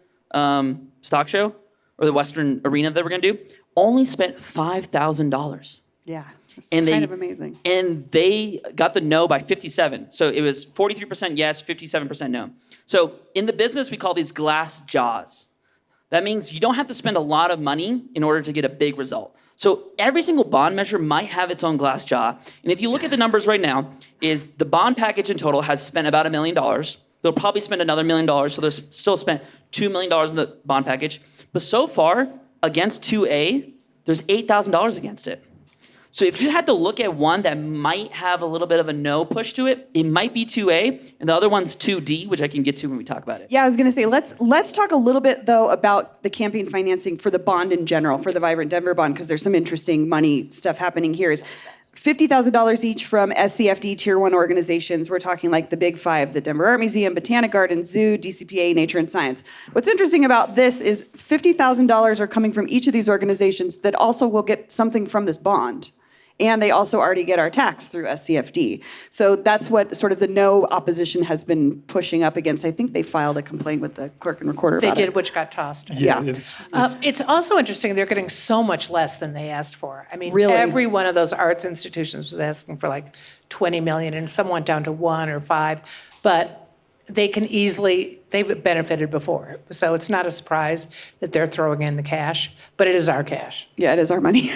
stock show or the Western arena that we're going to do only spent $5,000. Yeah, it's And kind of amazing. And they got the no by 57. So it was 43% yes, 57% no. So in the business, we call these glass jaws. That means you don't have to spend a lot of money in order to get a big result. So every single bond measure might have its own glass jaw. And if you look at the numbers right now, is the bond package in total has spent about $1 million. They'll probably spend another $1 million, so they'll still spent $2 million in the bond package. But so far, against 2A, there's $8,000 against it. So if you had to look at one that might have a little bit of a no push to it, it might be 2A, and the other one's 2D, which I can get to when we talk about it. Yeah, I was going to say, let's talk a little bit, though, about the campaign financing for the bond in general, for the Vibrant Denver bond, because there's some interesting money stuff happening here. Is $50,000 each from SCFD Tier 1 organizations. We're talking like the big 5, the Denver Art Museum, Botanic Garden, Zoo, DCPA, Nature and Science. What's interesting about this is $50,000 are coming from each of these organizations that also will get something from this bond. And they also already get our tax through SCFD. So that's what sort of the no opposition has been pushing up against. I think they filed a complaint with the clerk and recorder They about did, it. which got tossed. Yeah. It's also interesting, they're getting so much less than they asked for. I mean, Really? every one of those arts institutions was asking for like 20 million, and some went down to 1 or 5. But they can easily, they've benefited before. So it's not a surprise that they're throwing in the cash, but it is our cash. Yeah, it is our money.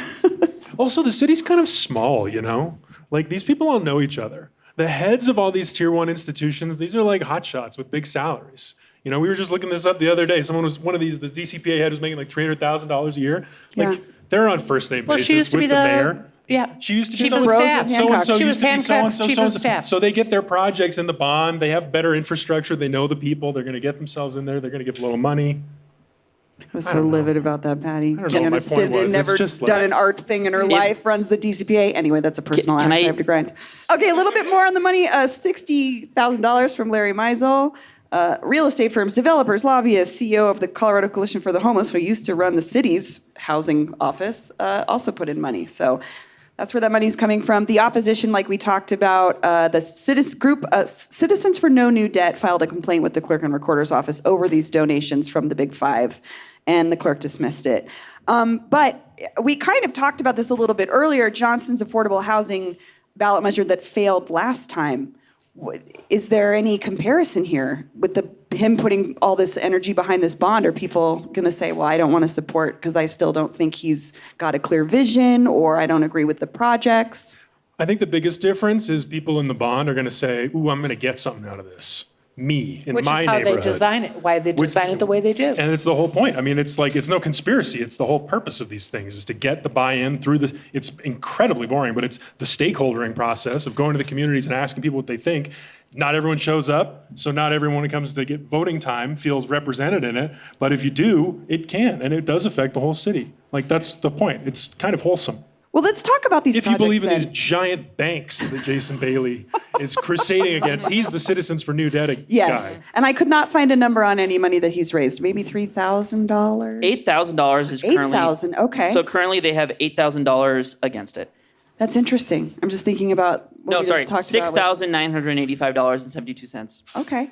Also, the city's kind of small, you know? Like, these people all know each other. The heads of all these Tier 1 institutions, these are like hotshots with big salaries. You know, we were just looking this up the other day. Someone was, one of these, the DCPA head was making like $300,000 a year. Like, Yeah. they're on first name Well, basis she used to with be the the mayor. Yeah. She used to be Chief of so-and-so, staff. so-and-so She was used to be Hancock's so-and-so, chief of so-and-so. staff. So they get their projects in the bond. They have better infrastructure. They know the people. They're going to get themselves in there. They're going to give a little money. I was so livid about that, Patty. don't know. My point Sit was, and it's never just done like- an art thing in her life, runs the DCPA. Anyway, that's a personal Can action I I- have to grind. Okay, a little bit more on the money. $60,000 from Larry Meisel. Real estate firms, developers, lobbyists, CEO of the Colorado Coalition for the Homeless, who used to run the city's housing office, also put in money. So that's where that money's coming from. The opposition, like we talked about, the Citizens for No New Debt filed a complaint with the clerk and recorder's office over these donations from the Big 5, and the clerk dismissed it. But we kind of talked about this a little bit earlier. Johnson's affordable housing ballot measure that failed last time. Is there any comparison here with him putting all this energy behind this bond? Are people going to say, well, I don't want to support because I still don't think he's got a clear vision, or I don't agree with the projects? I think the biggest difference is people in the bond are going to say, ooh, I'm going to get something out of this. Me, in Which my is how neighborhood. they design it, why they design it the way they do. And it's the whole point. I mean, it's like, it's no conspiracy. It's the whole purpose of these things is to get the buy-in through the, it's incredibly boring, but it's the stakeholdering process of going to the communities and asking people what they think. Not everyone shows up, so not everyone who comes to get voting time feels represented in it. But if you do, it can, and it does affect the whole city. Like, that's the point. It's kind of wholesome. Well, let's talk about these If you projects believe in then. these giant banks that Jason Bailey is crusading against, he's the Citizens for New Debt Yes, guy. and I could not find a number on any money that he's raised. Maybe $3,000. $8,000 is currently $8,000. Okay, So currently they have $8,000 against it. that's interesting. I'm just thinking about what No, we sorry, just talked about. $6,985.72. Okay.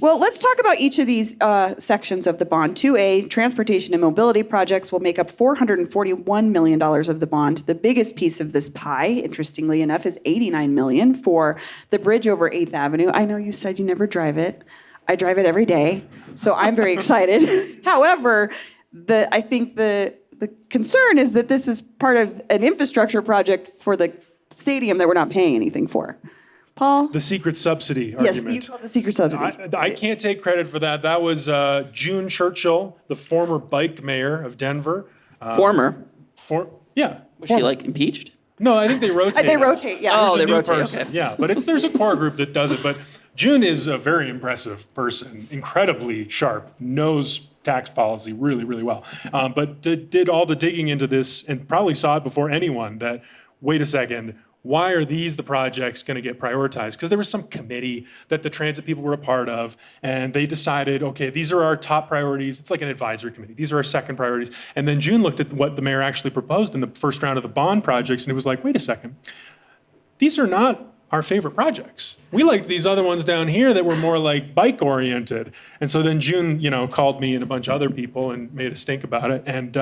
Well, let's talk about each of these sections of the bond. 2A, transportation and mobility projects will make up $441 million of the bond. The biggest piece of this pie, interestingly enough, is $89 million for the bridge over 8th Avenue. I know you said you never drive it. I drive it every day, so I'm very excited. However, I think the concern is that this is part of an infrastructure project for the stadium that we're not paying anything for. Paul? The secret subsidy Yes, argument. you call it the secret subsidy. I can't take credit for that. That was June Churchill, the former bike mayor of Denver. Former. Yeah. Was she like impeached? No, I think they rotate. They rotate, yeah. Oh, There's a they new rotate, person. okay. Yeah, but there's a core group that does it. But June is a very impressive person, incredibly sharp, knows tax policy really, really well. But did all the digging into this and probably saw it before anyone that, wait a second, why are these the projects going to get prioritized? Because there was some committee that the transit people were a part of, and they decided, okay, these are our top priorities. It's like an advisory committee. These are our second priorities. And then June looked at what the mayor actually proposed in the first round of the bond projects, and it was like, wait a second, these are not our favorite projects. We liked these other ones down here that were more like bike oriented. And so then June, called me and a bunch of other people and made a stink about it. And,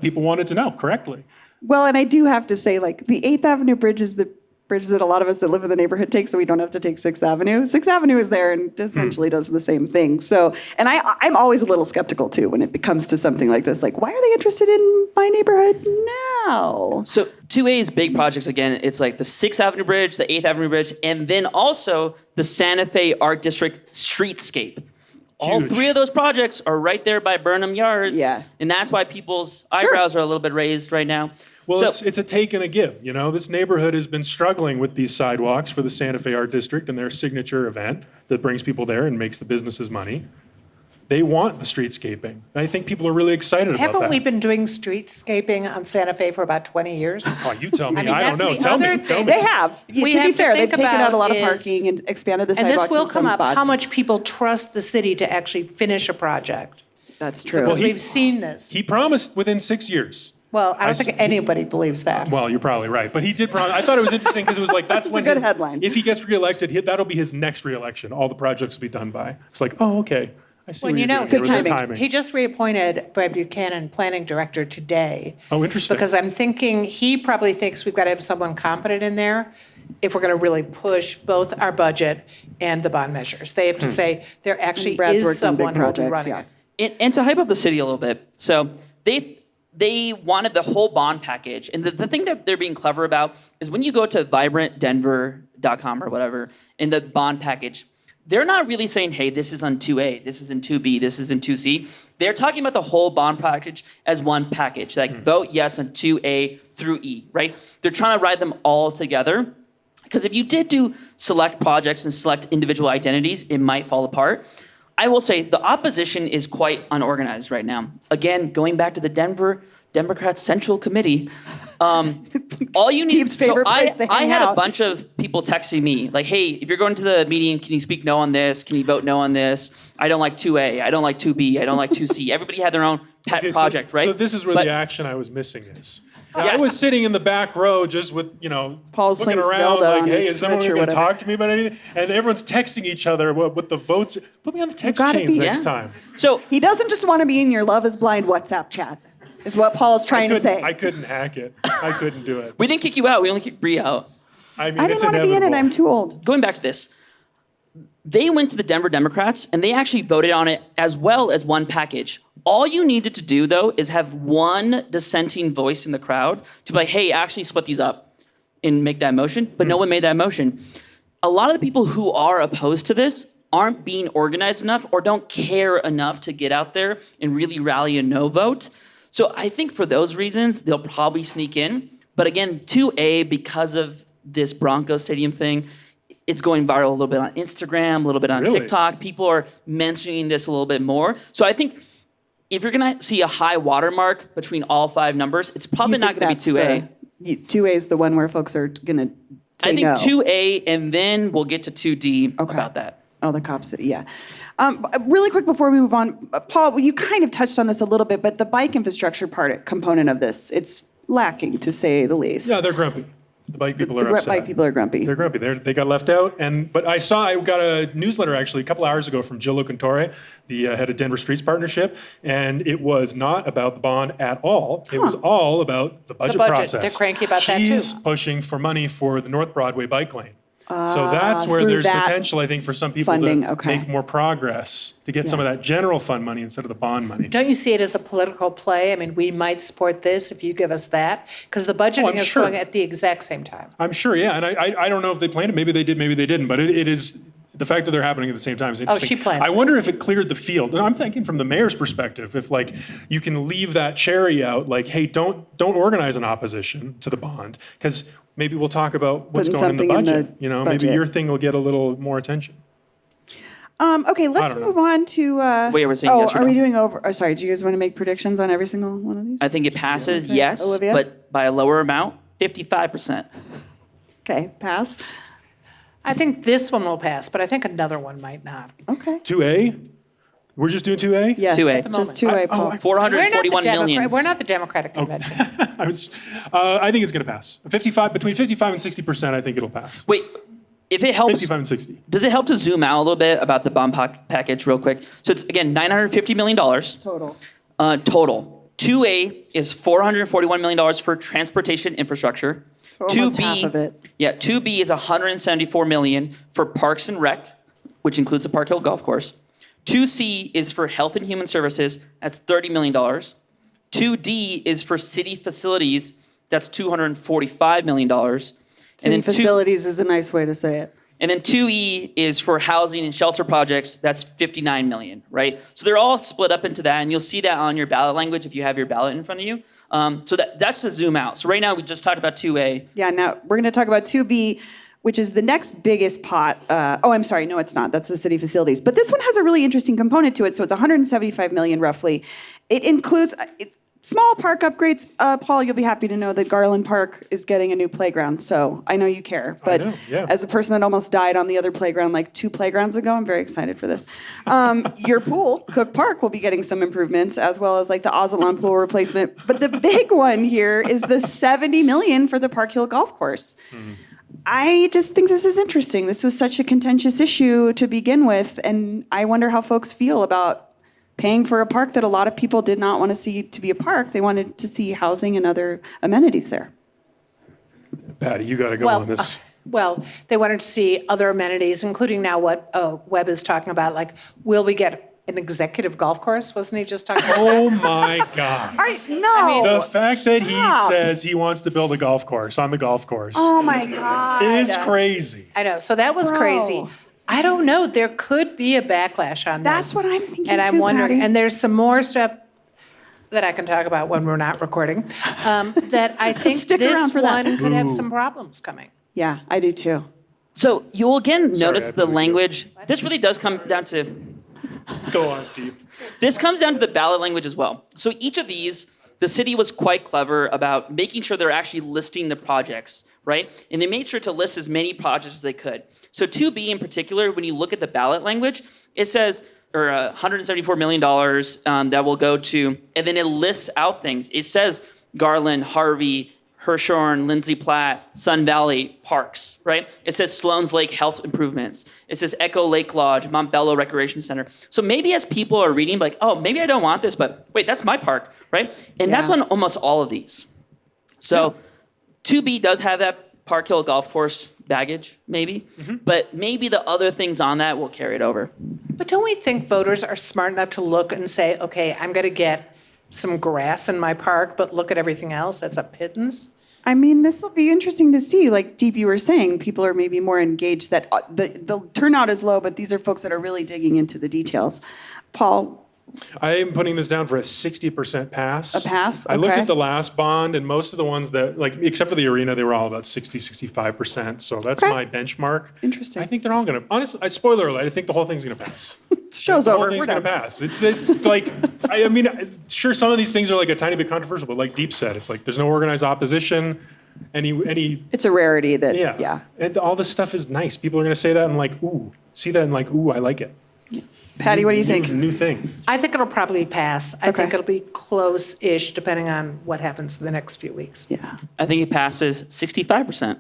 people wanted to know correctly. Well, and I do have to say, like, the 8th Avenue bridge is the bridge that a lot of us that live in the neighborhood take, so we don't have to take 6th Avenue. 6th Avenue is there and essentially does the same thing. So, and I'm always a little skeptical, too, when it comes to something like this. Like, why are they interested in my neighborhood now? So 2A's big projects, again, it's like the 6th Avenue Bridge, the 8th Avenue Bridge, and then also the Santa Fe Art District streetscape. All Huge. 3 of those projects are right there by Burnham Yards. Yeah. And that's why people's eyebrows are a little bit raised right now. Well, So- it's a take and a give. This neighborhood has been struggling with these sidewalks for the Santa Fe Art District and their signature event that brings people there and makes the businesses money. They want the streetscaping. I think people are really excited about Haven't that. we been doing streetscaping on Santa Fe for about 20 years? Oh, you tell me. I mean, I don't that's know. the Tell other me. Tell thing. me. They have. We To have be to fair, they've think taken out a lot of about parking and expanded the And sidewalks this will in some come up, spots. how much people trust the city to actually finish a project. That's true. Because he- we've seen this. He promised within 6 years. Well, I don't s- think anybody believes that. Well, you're probably right, but he did promise. I thought it was interesting because it was like that's That's a when good headline. If he gets reelected, that'll be his next reelection. All the projects will be done by. It's like, oh, okay, I see. Well, what you you're know, doing here with the because timing. he just reappointed Brad Buchanan planning director today. Oh, interesting. Because I'm thinking, he probably thinks we've got to have someone competent in there if we're going to really push both our budget and the bond measures. They have to say there actually Brad's is worked on big someone who will be projects, running yeah. it. And to hype up the city a little bit, so they wanted the whole bond package. And the thing that they're being clever about is when you go to vibrantdenver.com or whatever, in the bond package, they're not really saying, hey, this is on 2A, this is in 2B, this is in 2C. They're talking about the whole bond package as one package. Like, vote yes on 2A through E, right? They're trying to ride them all together. Because if you did do select projects and select individual identities, it might fall apart. I will say the opposition is quite unorganized right now. Again, going back to the Denver Democrats Central Committee, all you need. Deep's favorite place to I hang had out. a bunch of people texting me like, "Hey, if you're going to the meeting, can you speak no on this? Can you vote no on this? I don't like 2A. I don't like 2B. I don't like 2C." Everybody had their own pet Okay, project, right? So this is where But- the action I was missing is. Yeah. I was sitting in the back row just with, Paul's looking playing around Zelda like, on hey, his is someone Switch or going to whatever. talk to me about anything? And everyone's texting each other what the votes. Put me on the text gotta chains be- next Yeah. time. So He doesn't just want to be in your Love is Blind WhatsApp chat, is what Paul is trying to say. I couldn't hack it. I couldn't do it. we didn't kick you out. We only kicked Bree out. I mean, I it's didn't want to be in inevitable. it. I'm too old. Going back to this, they went to the Denver Democrats and they actually voted on it as well as one package. All you needed to do, though, is have one dissenting voice in the crowd to be like, hey, actually split these up and make that motion. But no one made that motion. A lot of the people who are opposed to this aren't being organized enough or don't care enough to get out there and really rally a no vote. So I think for those reasons, they'll probably sneak in. But again, 2A, because of this Broncos Stadium thing, it's going viral a little bit on Instagram, a little bit on Really? TikTok. People are mentioning this a little bit more. So I think if you're going to see a high watermark between all 5 numbers, it's probably not going to be 2A. 2A is the one where folks are going to say I think no. 2A, and then we'll get to 2D about that. Oh, the Cop City, yeah. Really quick before we move on, Paul, you kind of touched on this a little bit, but the bike infrastructure component of this, it's lacking, to say the least. Yeah, they're grumpy. The bike people are upset. The bike people are grumpy. They're grumpy. They got left out. But I got a newsletter actually a couple hours ago from Jill Locantore, the head of Denver Streets Partnership, and it was not about the bond at all. It was all about the budget process. They're cranky about that too. She's pushing for money for the North Broadway bike lane. So that's where there's potential, I think, for some people funding, to make more progress, to get some of that general fund money instead of the bond money. Don't you see it as a political play? I mean, we might support this if you give us that, because the budgeting is going at the exact same time. I'm sure, yeah. And I don't know if they planned it. Maybe they did, maybe they didn't. But it is, the fact that they're happening at the same time is interesting. She plans I it. wonder if it cleared the field. And I'm thinking from the mayor's perspective, if like you can leave that cherry out, like, hey, don't organize an opposition to the bond, because maybe we'll talk about what's Putting going in the something in budget. the Maybe budget. your thing will get a little more attention. Okay, let's don't know. move on to. Wait, we're saying yes or are we no? doing over? Oh, sorry, do you guys want to make predictions on every single one of these? I think it passes, yes, Olivia? but by a lower amount, 55%. Okay, pass. I think this one will pass, but I think another one might not. Okay. 2A? We're just doing 2A? Yes. 2A. Just 2A, Paul. 441 million. We're not the Democratic Convention. I think it's going to pass. Between 55 and 60%, I think it'll pass. Wait, if it helps, 55 and 60. does it help to zoom out a little bit about the bond package real quick? So it's, again, $950 million Total. total. 2A is $441 million for transportation infrastructure. So almost half of it. Yeah, 2B is $174 million for parks and rec, which includes the Park Hill Golf Course. 2C is for health and human services. That's $30 million. 2D is for city facilities. That's $245 million. City facilities is a nice way to say it. And then 2E is for housing and shelter projects. That's $59 million, right? So they're all split up into that, and you'll see that on your ballot language if you have your ballot in front of you. So that's to zoom out. So right now we just talked about 2A. Yeah, now we're going to talk about 2B, which is the next biggest pot. I'm sorry, no, it's not. That's the city facilities. But this one has a really interesting component to it. So it's $175 million roughly. It includes small park upgrades. Paul, you'll be happy to know that Garland Park is getting a new playground. So I know you care. But as a person that almost died on the other playground like 2 playgrounds ago, I'm very excited for this. Your pool, Cook Park, will be getting some improvements, as well as like the Ozalon pool replacement. But the big one here is the $70 million for the Park Hill Golf Course. Mm-hmm. I just think this is interesting. This was such a contentious issue to begin with, and I wonder how folks feel about paying for a park that a lot of people did not want to see to be a park. They wanted to see housing and other amenities there. Patty, you got to go on this. Well, they wanted to see other amenities, including now what Webb is talking about, like, will we get an executive golf course? Wasn't he just talking about Oh my God. No. The fact that he says he wants to build a golf course on the golf course Oh my God. is crazy. I know. So that was crazy. I don't know. There could be a backlash on That's this. what I'm thinking And I'm too, wondering, Patty. and there's some more stuff that I can talk about when we're not recording, that I think Stick around this for that. one could have some problems coming. Yeah, I do too. So you'll again notice I the believe you. language. This really does come down to Go on, Deep. This comes down to the ballot language as well. So each of these, the city was quite clever about making sure they're actually listing the projects, right? And they made sure to list as many projects as they could. So 2B in particular, when you look at the ballot language, it says, or $174 million that will go to, and then it lists out things. It says Garland, Harvey, Hirshhorn, Lindsay Platte, Sun Valley Parks, right? It says Sloan's Lake Health Improvements. It says Echo Lake Lodge, Montbello Recreation Center. So maybe as people are reading, like, oh, maybe I don't want this, but wait, that's my park, right? And that's on almost all of these. So 2B does have that Park Hill Golf Course baggage, maybe, but maybe the other things on that will carry it over. But don't we think voters are smart enough to look and say, okay, I'm going to get some grass in my park, but look at everything else, that's a pittance? I mean, this will be interesting to see. Like Deep, you were saying, people are maybe more engaged, that the turnout is low, but these are folks that are really digging into the details. Paul? I am putting this down for a 60% pass. A pass? I looked Okay. at the last bond, and most of the ones that, like, except for the arena, they were all about 60, 65%. So that's Okay. my benchmark. Interesting. I think they're all going to, honestly, spoiler alert, I think the whole thing's going to pass. Show's the whole over. thing's We're gonna done. pass. It's like, I mean, sure, some of these things are like a tiny bit controversial, but like Deep said, it's like there's no organized opposition. Any It's a rarity that, yeah. And all this stuff is nice. People are gonna say that and like, ooh, see that and like, ooh, I like it. Patty, what do you think? New thing. I think it'll probably pass. I Okay. think it'll be close-ish, depending on what happens in the next few weeks. Yeah. I think it passes 65%.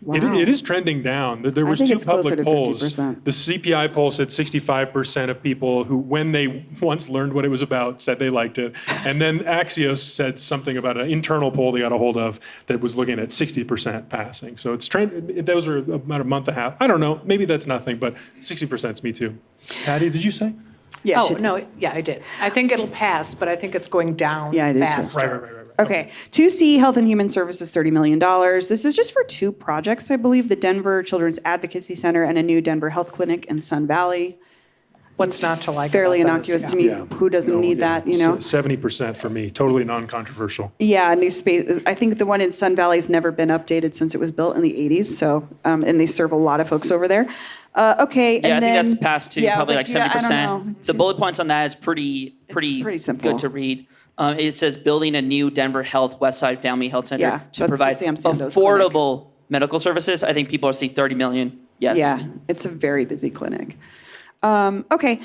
It is trending down. There was think two it's closer public to polls. 50%. The CPI poll said 65% of people who, when they once learned what it was about, said they liked it. And then Axios said something about an internal poll they got a hold of that was looking at 60% passing. So it's those were about a month and a half. I don't know. Maybe that's nothing, but 60% is me too. Patty, did you say? Yeah. Oh, no, yeah, I did. I think it'll pass, but I think it's going down Yeah, I do too. faster. Right. Okay. 2C, Health and Human Services, $30 million. This is just for two projects, I believe, the Denver Children's Advocacy Center and a new Denver Health Clinic in Sun Valley. What's not to like Fairly about those? innocuous to me. Who doesn't need that, you know? 70% for me, totally non-controversial. Yeah, and these I think the one in Sun Valley's never been updated since it was built in the 80s, so, and they serve a lot of folks over there. Okay, Yeah, and I then. think that's past too, Yeah, I was probably like yeah, I 70%. don't know. The bullet points on that is pretty pretty simple. good to read. It says building a new Denver Health Westside Family Health Center Yeah, to that's provide the Sam Sandoz affordable medical services. I think people are seeing 30 million. Yes. Yeah, it's a very busy clinic. Okay.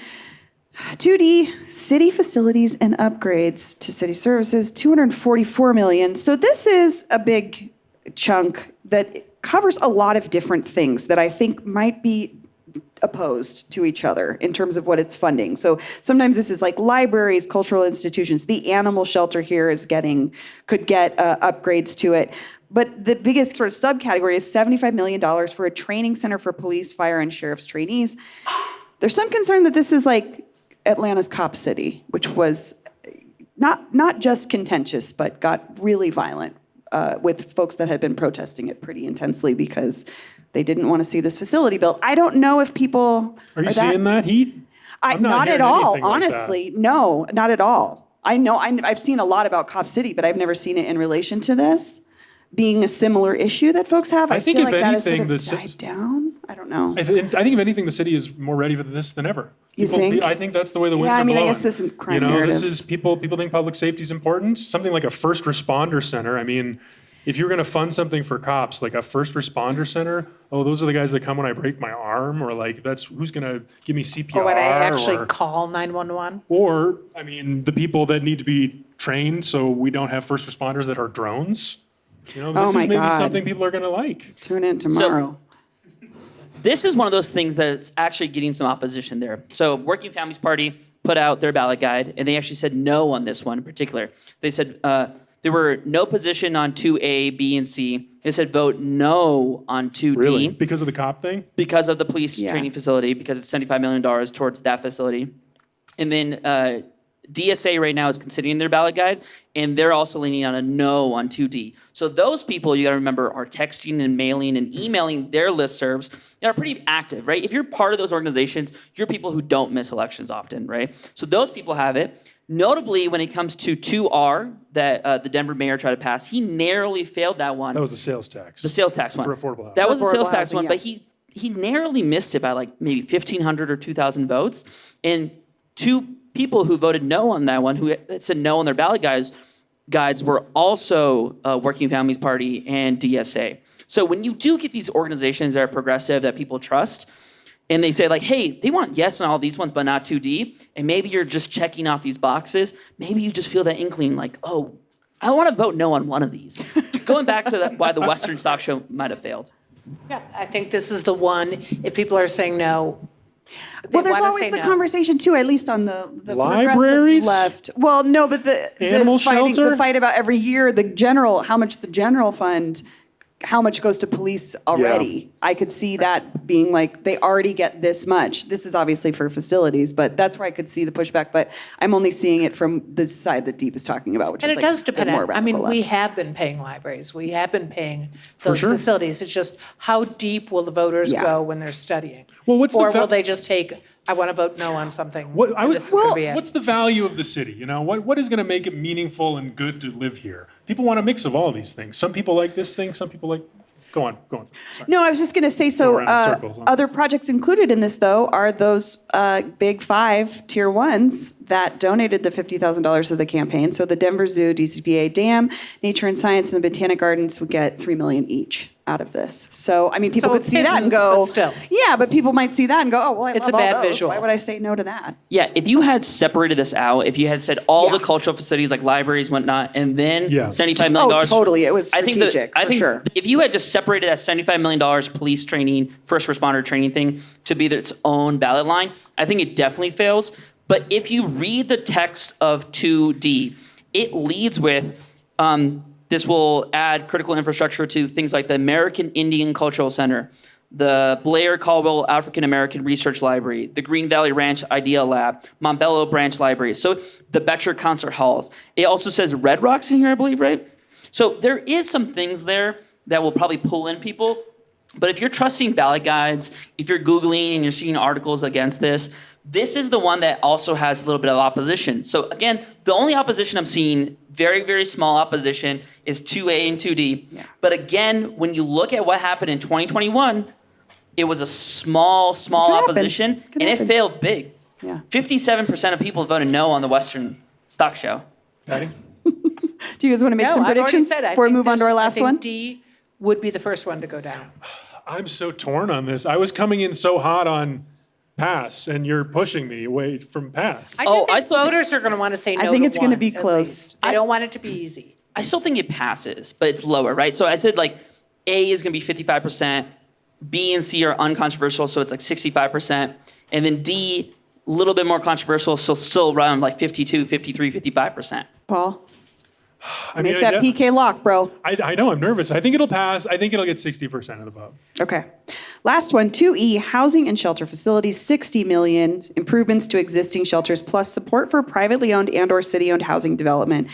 2D, city facilities and upgrades to city services, $244 million. So this is a big chunk that covers a lot of different things that I think might be opposed to each other in terms of what it's funding. So sometimes this is like libraries, cultural institutions. The animal shelter here could get upgrades to it. But the biggest sort of subcategory is $75 million for a training center for police, fire, and sheriff's trainees. There's some concern that this is like Atlanta's Cop City, which was not just contentious, but got really violent with folks that had been protesting it pretty intensely because they didn't want to see this facility built. I don't know if people Are you seeing that heat? I'm not hearing at all, anything like that. honestly. No, not at all. I know I've seen a lot about Cop City, but I've never seen it in relation to this being a similar issue that folks have. I think feel if like that has anything, sort of died down. I don't know. I think if anything, the city is more ready for this than ever. You think? I think that's the way the winds Yeah, are I mean, I blowing. guess this is crime This narrative. is people think public safety is important. Something like a first responder center. I mean, if you're going to fund something for cops, like a first responder center, those are the guys that come when I break my arm, or like that's who's going to give me CPR, Or when I actually or, call 911. or I mean, the people that need to be trained so we don't have first responders that are drones. This Oh is my maybe God. something people are going to like. Tune in tomorrow. This is one of those things that's actually getting some opposition there. So Working Families Party put out their ballot guide, and they actually said no on this one in particular. They said there were no position on 2A, B, and C. They said vote no on 2D. Really? Because of the cop thing? Because of the police Yeah. training facility, because it's $75 million towards that facility. And then DSA right now is considering their ballot guide, and they're also leaning on a no on 2D. So those people, you got to remember, are texting and mailing and emailing their listservs. They are pretty active, right? If you're part of those organizations, you're people who don't miss elections often, right? So those people have it. Notably, when it comes to 2R that the Denver mayor tried to pass, he narrowly failed that one. That was the sales tax. The sales tax one. For affordable housing. That was the Affordable sales tax housing, one, yeah. but he narrowly missed it by like maybe 1,500 or 2,000 votes. And two people who voted no on that one, who said no on their ballot guides, were also Working Families Party and DSA. So when you do get these organizations that are progressive that people trust, and they say like, hey, they want yes on all these ones, but not 2D, and maybe you're just checking off these boxes, maybe you just feel that inkling like, oh, I want to vote no on one of these. Going back to why the Western Stock Show might have failed. Yeah, I think this is the one, if people are saying no, they Well, there's wanna always say the no. conversation too, at least on the Libraries? progressive left. Well, no, but the Animal fighting, shelter? the fight about every year, how much the general fund, how much goes to police already. I could see that being like, they already get this much. This is obviously for facilities, but that's where I could see the pushback. But I'm only seeing it from the side that Deep is talking about, which And is it like does the depend more on, radical we left. have been paying libraries, we have been paying those sure. facilities. It's just, how deep will the voters Yeah. go when they're studying? Well, what's the Or fa- will they just take, I want to vote no on something, What I and would, this is going to be it? what's the value of the city? What is going to make it meaningful and good to live here? People want a mix of all these things. Some people like this thing. Some people like. Go on. Sorry. No, I was just going to say, Go around in circles, huh? other projects included in this, though, are those big 5 tier 1s that donated the $50,000 to the campaign. So the Denver Zoo, DCPA Dam, Nature and Science, and the Botanic Gardens would get $3 million each out of this. So, I mean, people So could see that and pittance, go, but still. yeah, but people might see that and go, oh, well, I It's love a all bad those. visual. Why would I say no to that? Yeah, if you had separated this out, if you had said all Yeah. the cultural facilities like libraries, whatnot, and then Yeah. $75 million. Oh, totally. It was I think strategic, for sure. if you had just separated that $75 million police training, first responder training thing to be its own ballot line, I think it definitely fails. But if you read the text of 2D, it leads with this will add critical infrastructure to things like the American Indian Cultural Center, the Blair Caldwell African American Research Library, the Green Valley Ranch Idea Lab, Montbello Branch Library, so the Betcher Concert Halls. It also says Red Rocks in here, I believe, right? So there is some things there that will probably pull in people. But if you're trusting ballot guides, if you're Googling and you're seeing articles against this, this is the one that also has a little bit of opposition. So again, the only opposition I'm seeing, very, very small opposition, is 2A and 2D. Yeah. But again, when you look at what happened in 2021, it was a small opposition, and it failed big. Yeah. 57% of people voted no on the Western Stock Show. Patty? Do you guys want to make some I've already predictions said, I before we think move on to our I last think one? D would be the first one to go down. I'm so torn on this. I was coming in so hot on pass, and you're pushing me away from pass. I Oh, do think I still think- voters are going to want to say no I think to it's gonna one, be at close. least. They don't want it to be easy. I still think it passes, but it's lower, right? So I said like A is going to be 55%, B and C are uncontroversial, so it's like 65%, and then D, a little bit more controversial, so still around like 52, 53, 55%. Paul? I Make mean, that PK lock, bro. I know, I'm nervous. I think it'll pass. I think it'll get 60% of the vote. Okay. Last one, 2E, housing and shelter facilities, 60 million, improvements to existing shelters, plus support for privately owned and or city-owned housing development.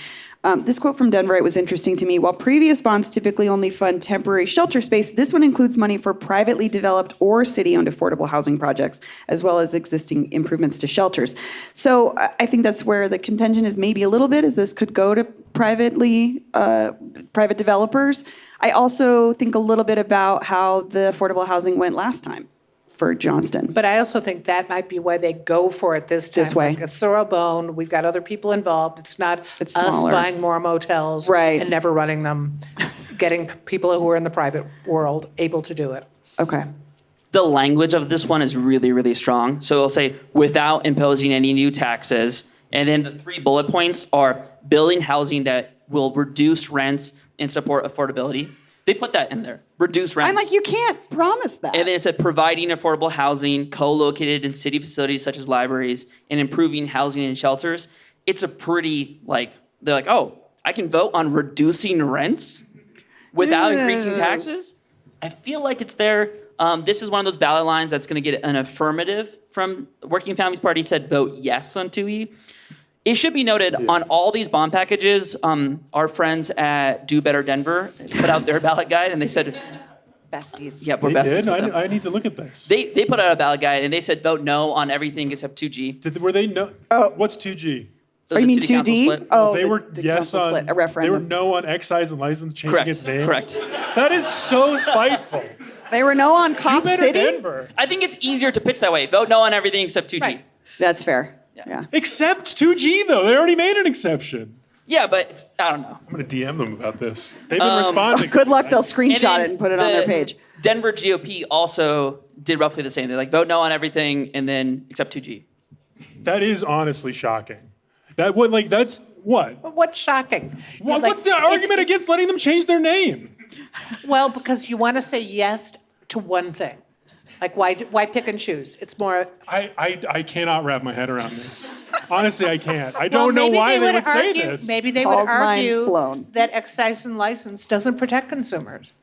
This quote from Denverite was interesting to me. While previous bonds typically only fund temporary shelter space, this one includes money for privately developed or city-owned affordable housing projects, as well as existing improvements to shelters. So I think that's where the contention is maybe a little bit, is this could go to private developers. I also think a little bit about how the affordable housing went last time for Johnston. But I also think that might be why they go for it this time. This way. Like, let's throw a bone. We've got other people involved. It's not It's us smaller. buying more motels Right. and never running them, getting people who are in the private world able to do it. Okay. The language of this one is really, really strong. So it'll say, without imposing any new taxes. And then the 3 bullet points are building housing that will reduce rents and support affordability. They put that in there, reduce rents. I'm like, you can't promise that. And then it said providing affordable housing co-located in city facilities such as libraries and improving housing and shelters. It's a pretty, they're like, oh, I can vote on reducing rents without increasing taxes? I feel like it's there. This is one of those ballot lines that's going to get an affirmative from Working Families Party said vote yes on 2E. It should be noted on all these bond packages, our friends at Do Better Denver put out their ballot guide and they said, Besties. yeah, we're They besties did? with them. I need to look at this. They put out a ballot guide and they said vote no on everything except 2G. Were they no? Oh, what's 2G? Oh, you mean City council 2D? split. Oh, They were the yes council on. split, a They were referendum. no on excise and license changing Correct. its name. Correct. That is so spiteful. They were no on Do Cop better, City? Denver. I think it's easier to pitch that way. Vote no on everything except 2G. Right. That's fair. Yeah. Except 2G though. They already made an exception. Yeah, but I don't know. I'm gonna DM them about this. They've been responding. Good luck, they'll And screenshot then it and put it on their page. Denver GOP also did roughly the same. They're like vote no on everything and then except 2G. That is honestly shocking. That's what? But what's shocking? What's the argument against letting them change their name? Well, because you want to say yes to one thing. Like, why pick and choose? It's more. I cannot wrap my head around this. Honestly, I can't. I Well, don't know maybe why they would argue, say this. Maybe they Paul's would mind argue blown. that excise and license doesn't protect consumers.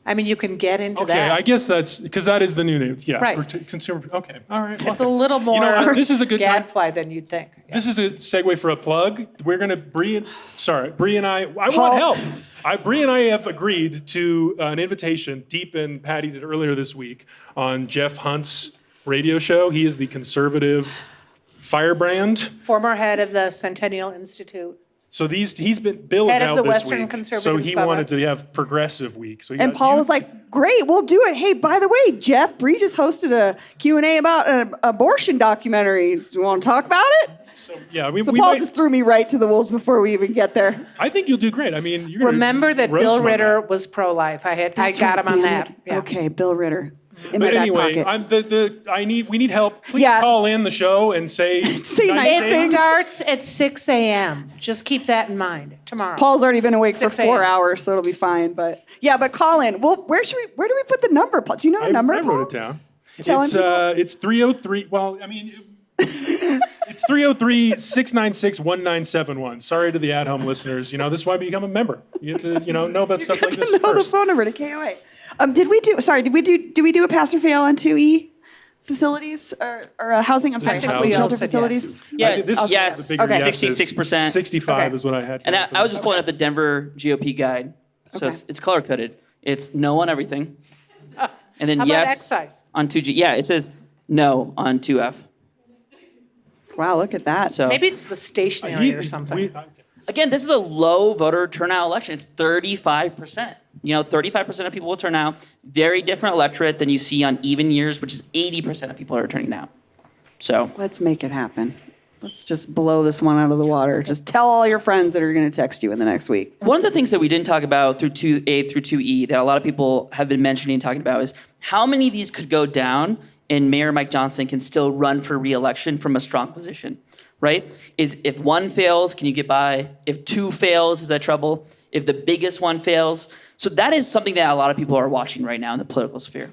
I mean, you can get into Okay, that. I guess that's because that is the new name. Yeah, Right. consumer. Okay, all right. It's a little more You know, this is a good time. gadfly than you'd think. This is a segue for a plug. We're gonna Bree and I want help. Bree and I have agreed to an invitation. Deep and Patty did earlier this week on Jeff Hunt's radio show. He is the conservative firebrand. Former head of the Centennial Institute. So Bill was Head of out the this Western week, Conservative so he Summit. wanted to have progressive week. So And Paul was like, great, we'll do it. Hey, by the way, Jeff, Bree just hosted a Q&A about an abortion documentary. Do you want to talk about it? So Paul just threw me right to the wolves before we even get there. I think you'll do great. I mean, you're gonna Remember that roast Bill him on Ritter that. was pro-life. I That's got right, him on damn that. it. Yeah. Okay, Bill Ritter. In But my anyway, back pocket. we need help. Please Yeah. call in the show and say Say nice It things. starts at 6 a.m. Just keep that in mind tomorrow. Paul's already been awake for 6 4 a.m. hours, so it'll be fine. But call in. Well, where do we put the number, Paul? Do you know the number? I Paul? wrote it down. Telling It's 303. Well, I mean, it's 303-696-1971. Sorry to the at-home listeners. This is why we become a member. You get to know about stuff like this know the first. phone number to KOA. Did we do a pass or fail on 2E facilities or housing? I'm sorry, is housing housing. shelter Said facilities. Yeah, This is yes. the bigger Okay. yes is 66%. 65 Okay. is what I had. And here for I was this. just pulling up the Denver GOP guide. So Okay. it's color coded. It's no on everything. And then How about yes excise? on 2G. Yeah, it says no on 2F. Wow, look at that. So Maybe it's the stationary or something. again, this is a low voter turnout election. It's 35%. 35% of people will turn out. Very different electorate than you see on even years, which is 80% of people are turning out. So Let's make it happen. Let's just blow this one out of the water. Just tell all your friends that are going to text you in the next week. one of the things that we didn't talk about through 2A through 2E that a lot of people have been mentioning and talking about is how many of these could go down and Mayor Mike Johnson can still run for re-election from a strong position, right? Is if one fails, can you get by? If two fails, is that trouble? If the biggest one fails. So that is something that a lot of people are watching right now in the political sphere.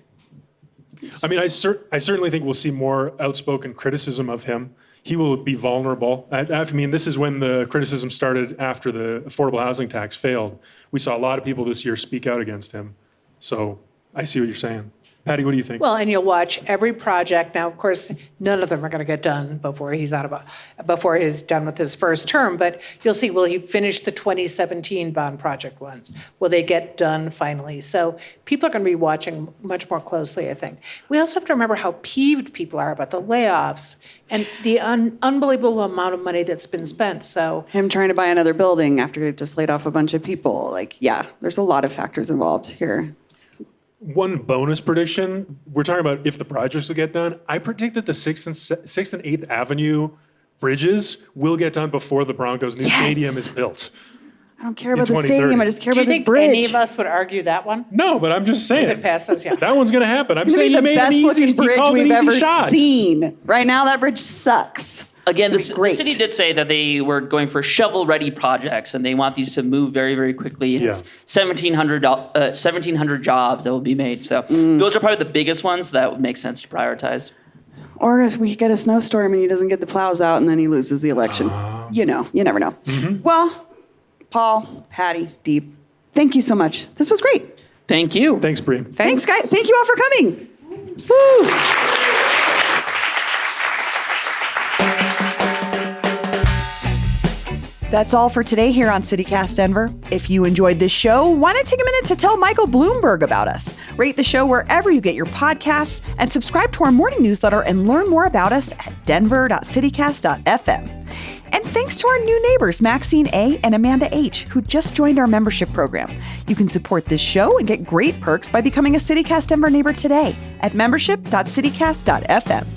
I mean, I certainly think we'll see more outspoken criticism of him. He will be vulnerable. I mean, this is when the criticism started after the affordable housing tax failed. We saw a lot of people this year speak out against him. So I see what you're saying. Patty, what do you think? Well, and you'll watch every project. Now, of course, none of them are going to get done before he's done with his first term. But you'll see, will he finish the 2017 bond project ones? Will they get done finally? So people are going to be watching much more closely, I think. We also have to remember how peeved people are about the layoffs and the unbelievable amount of money that's been spent. So Him trying to buy another building after he just laid off a bunch of people. There's a lot of factors involved here. One bonus prediction, we're talking about if the projects will get done. I predict that the 6th and 8th Avenue bridges will get done before the Broncos' new Yes! stadium is built. I don't care about the 2030. stadium. I just care do you about this think bridge. any of us would argue that one? No, but I'm just saying. If it passes, yeah. That one's going to happen. I'm It's saying gonna he be the made an best easy, looking he bridge called an we've easy ever shot. seen. Right now, that bridge sucks. Again, the great. city did say that they were going for shovel-ready projects, and they want these to move very, very quickly. And Yeah. It's 1,700 jobs that will be made. So those are probably the biggest ones that would make sense to prioritize. Or if we get a snowstorm and he doesn't get the plows out and then he loses the election. You never know. Well, Paul, Patty, Deep, thank you so much. This was great. Thank you. Thanks, Bree. Thanks, guys. Thank you all for coming. Woo! That's all for today here on CityCast Denver. If you enjoyed this show, why not take a minute to tell Michael Bloomberg about us? Rate the show wherever you get your podcasts and subscribe to our morning newsletter and learn more about us at denver.citycast.fm. And thanks to our new neighbors, Maxine A. and Amanda H., who just joined our membership program. You can support this show and get great perks by becoming a CityCast Denver neighbor today at membership.citycast.fm.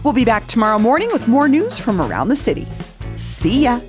We'll be back tomorrow morning with more news from around the city. See ya.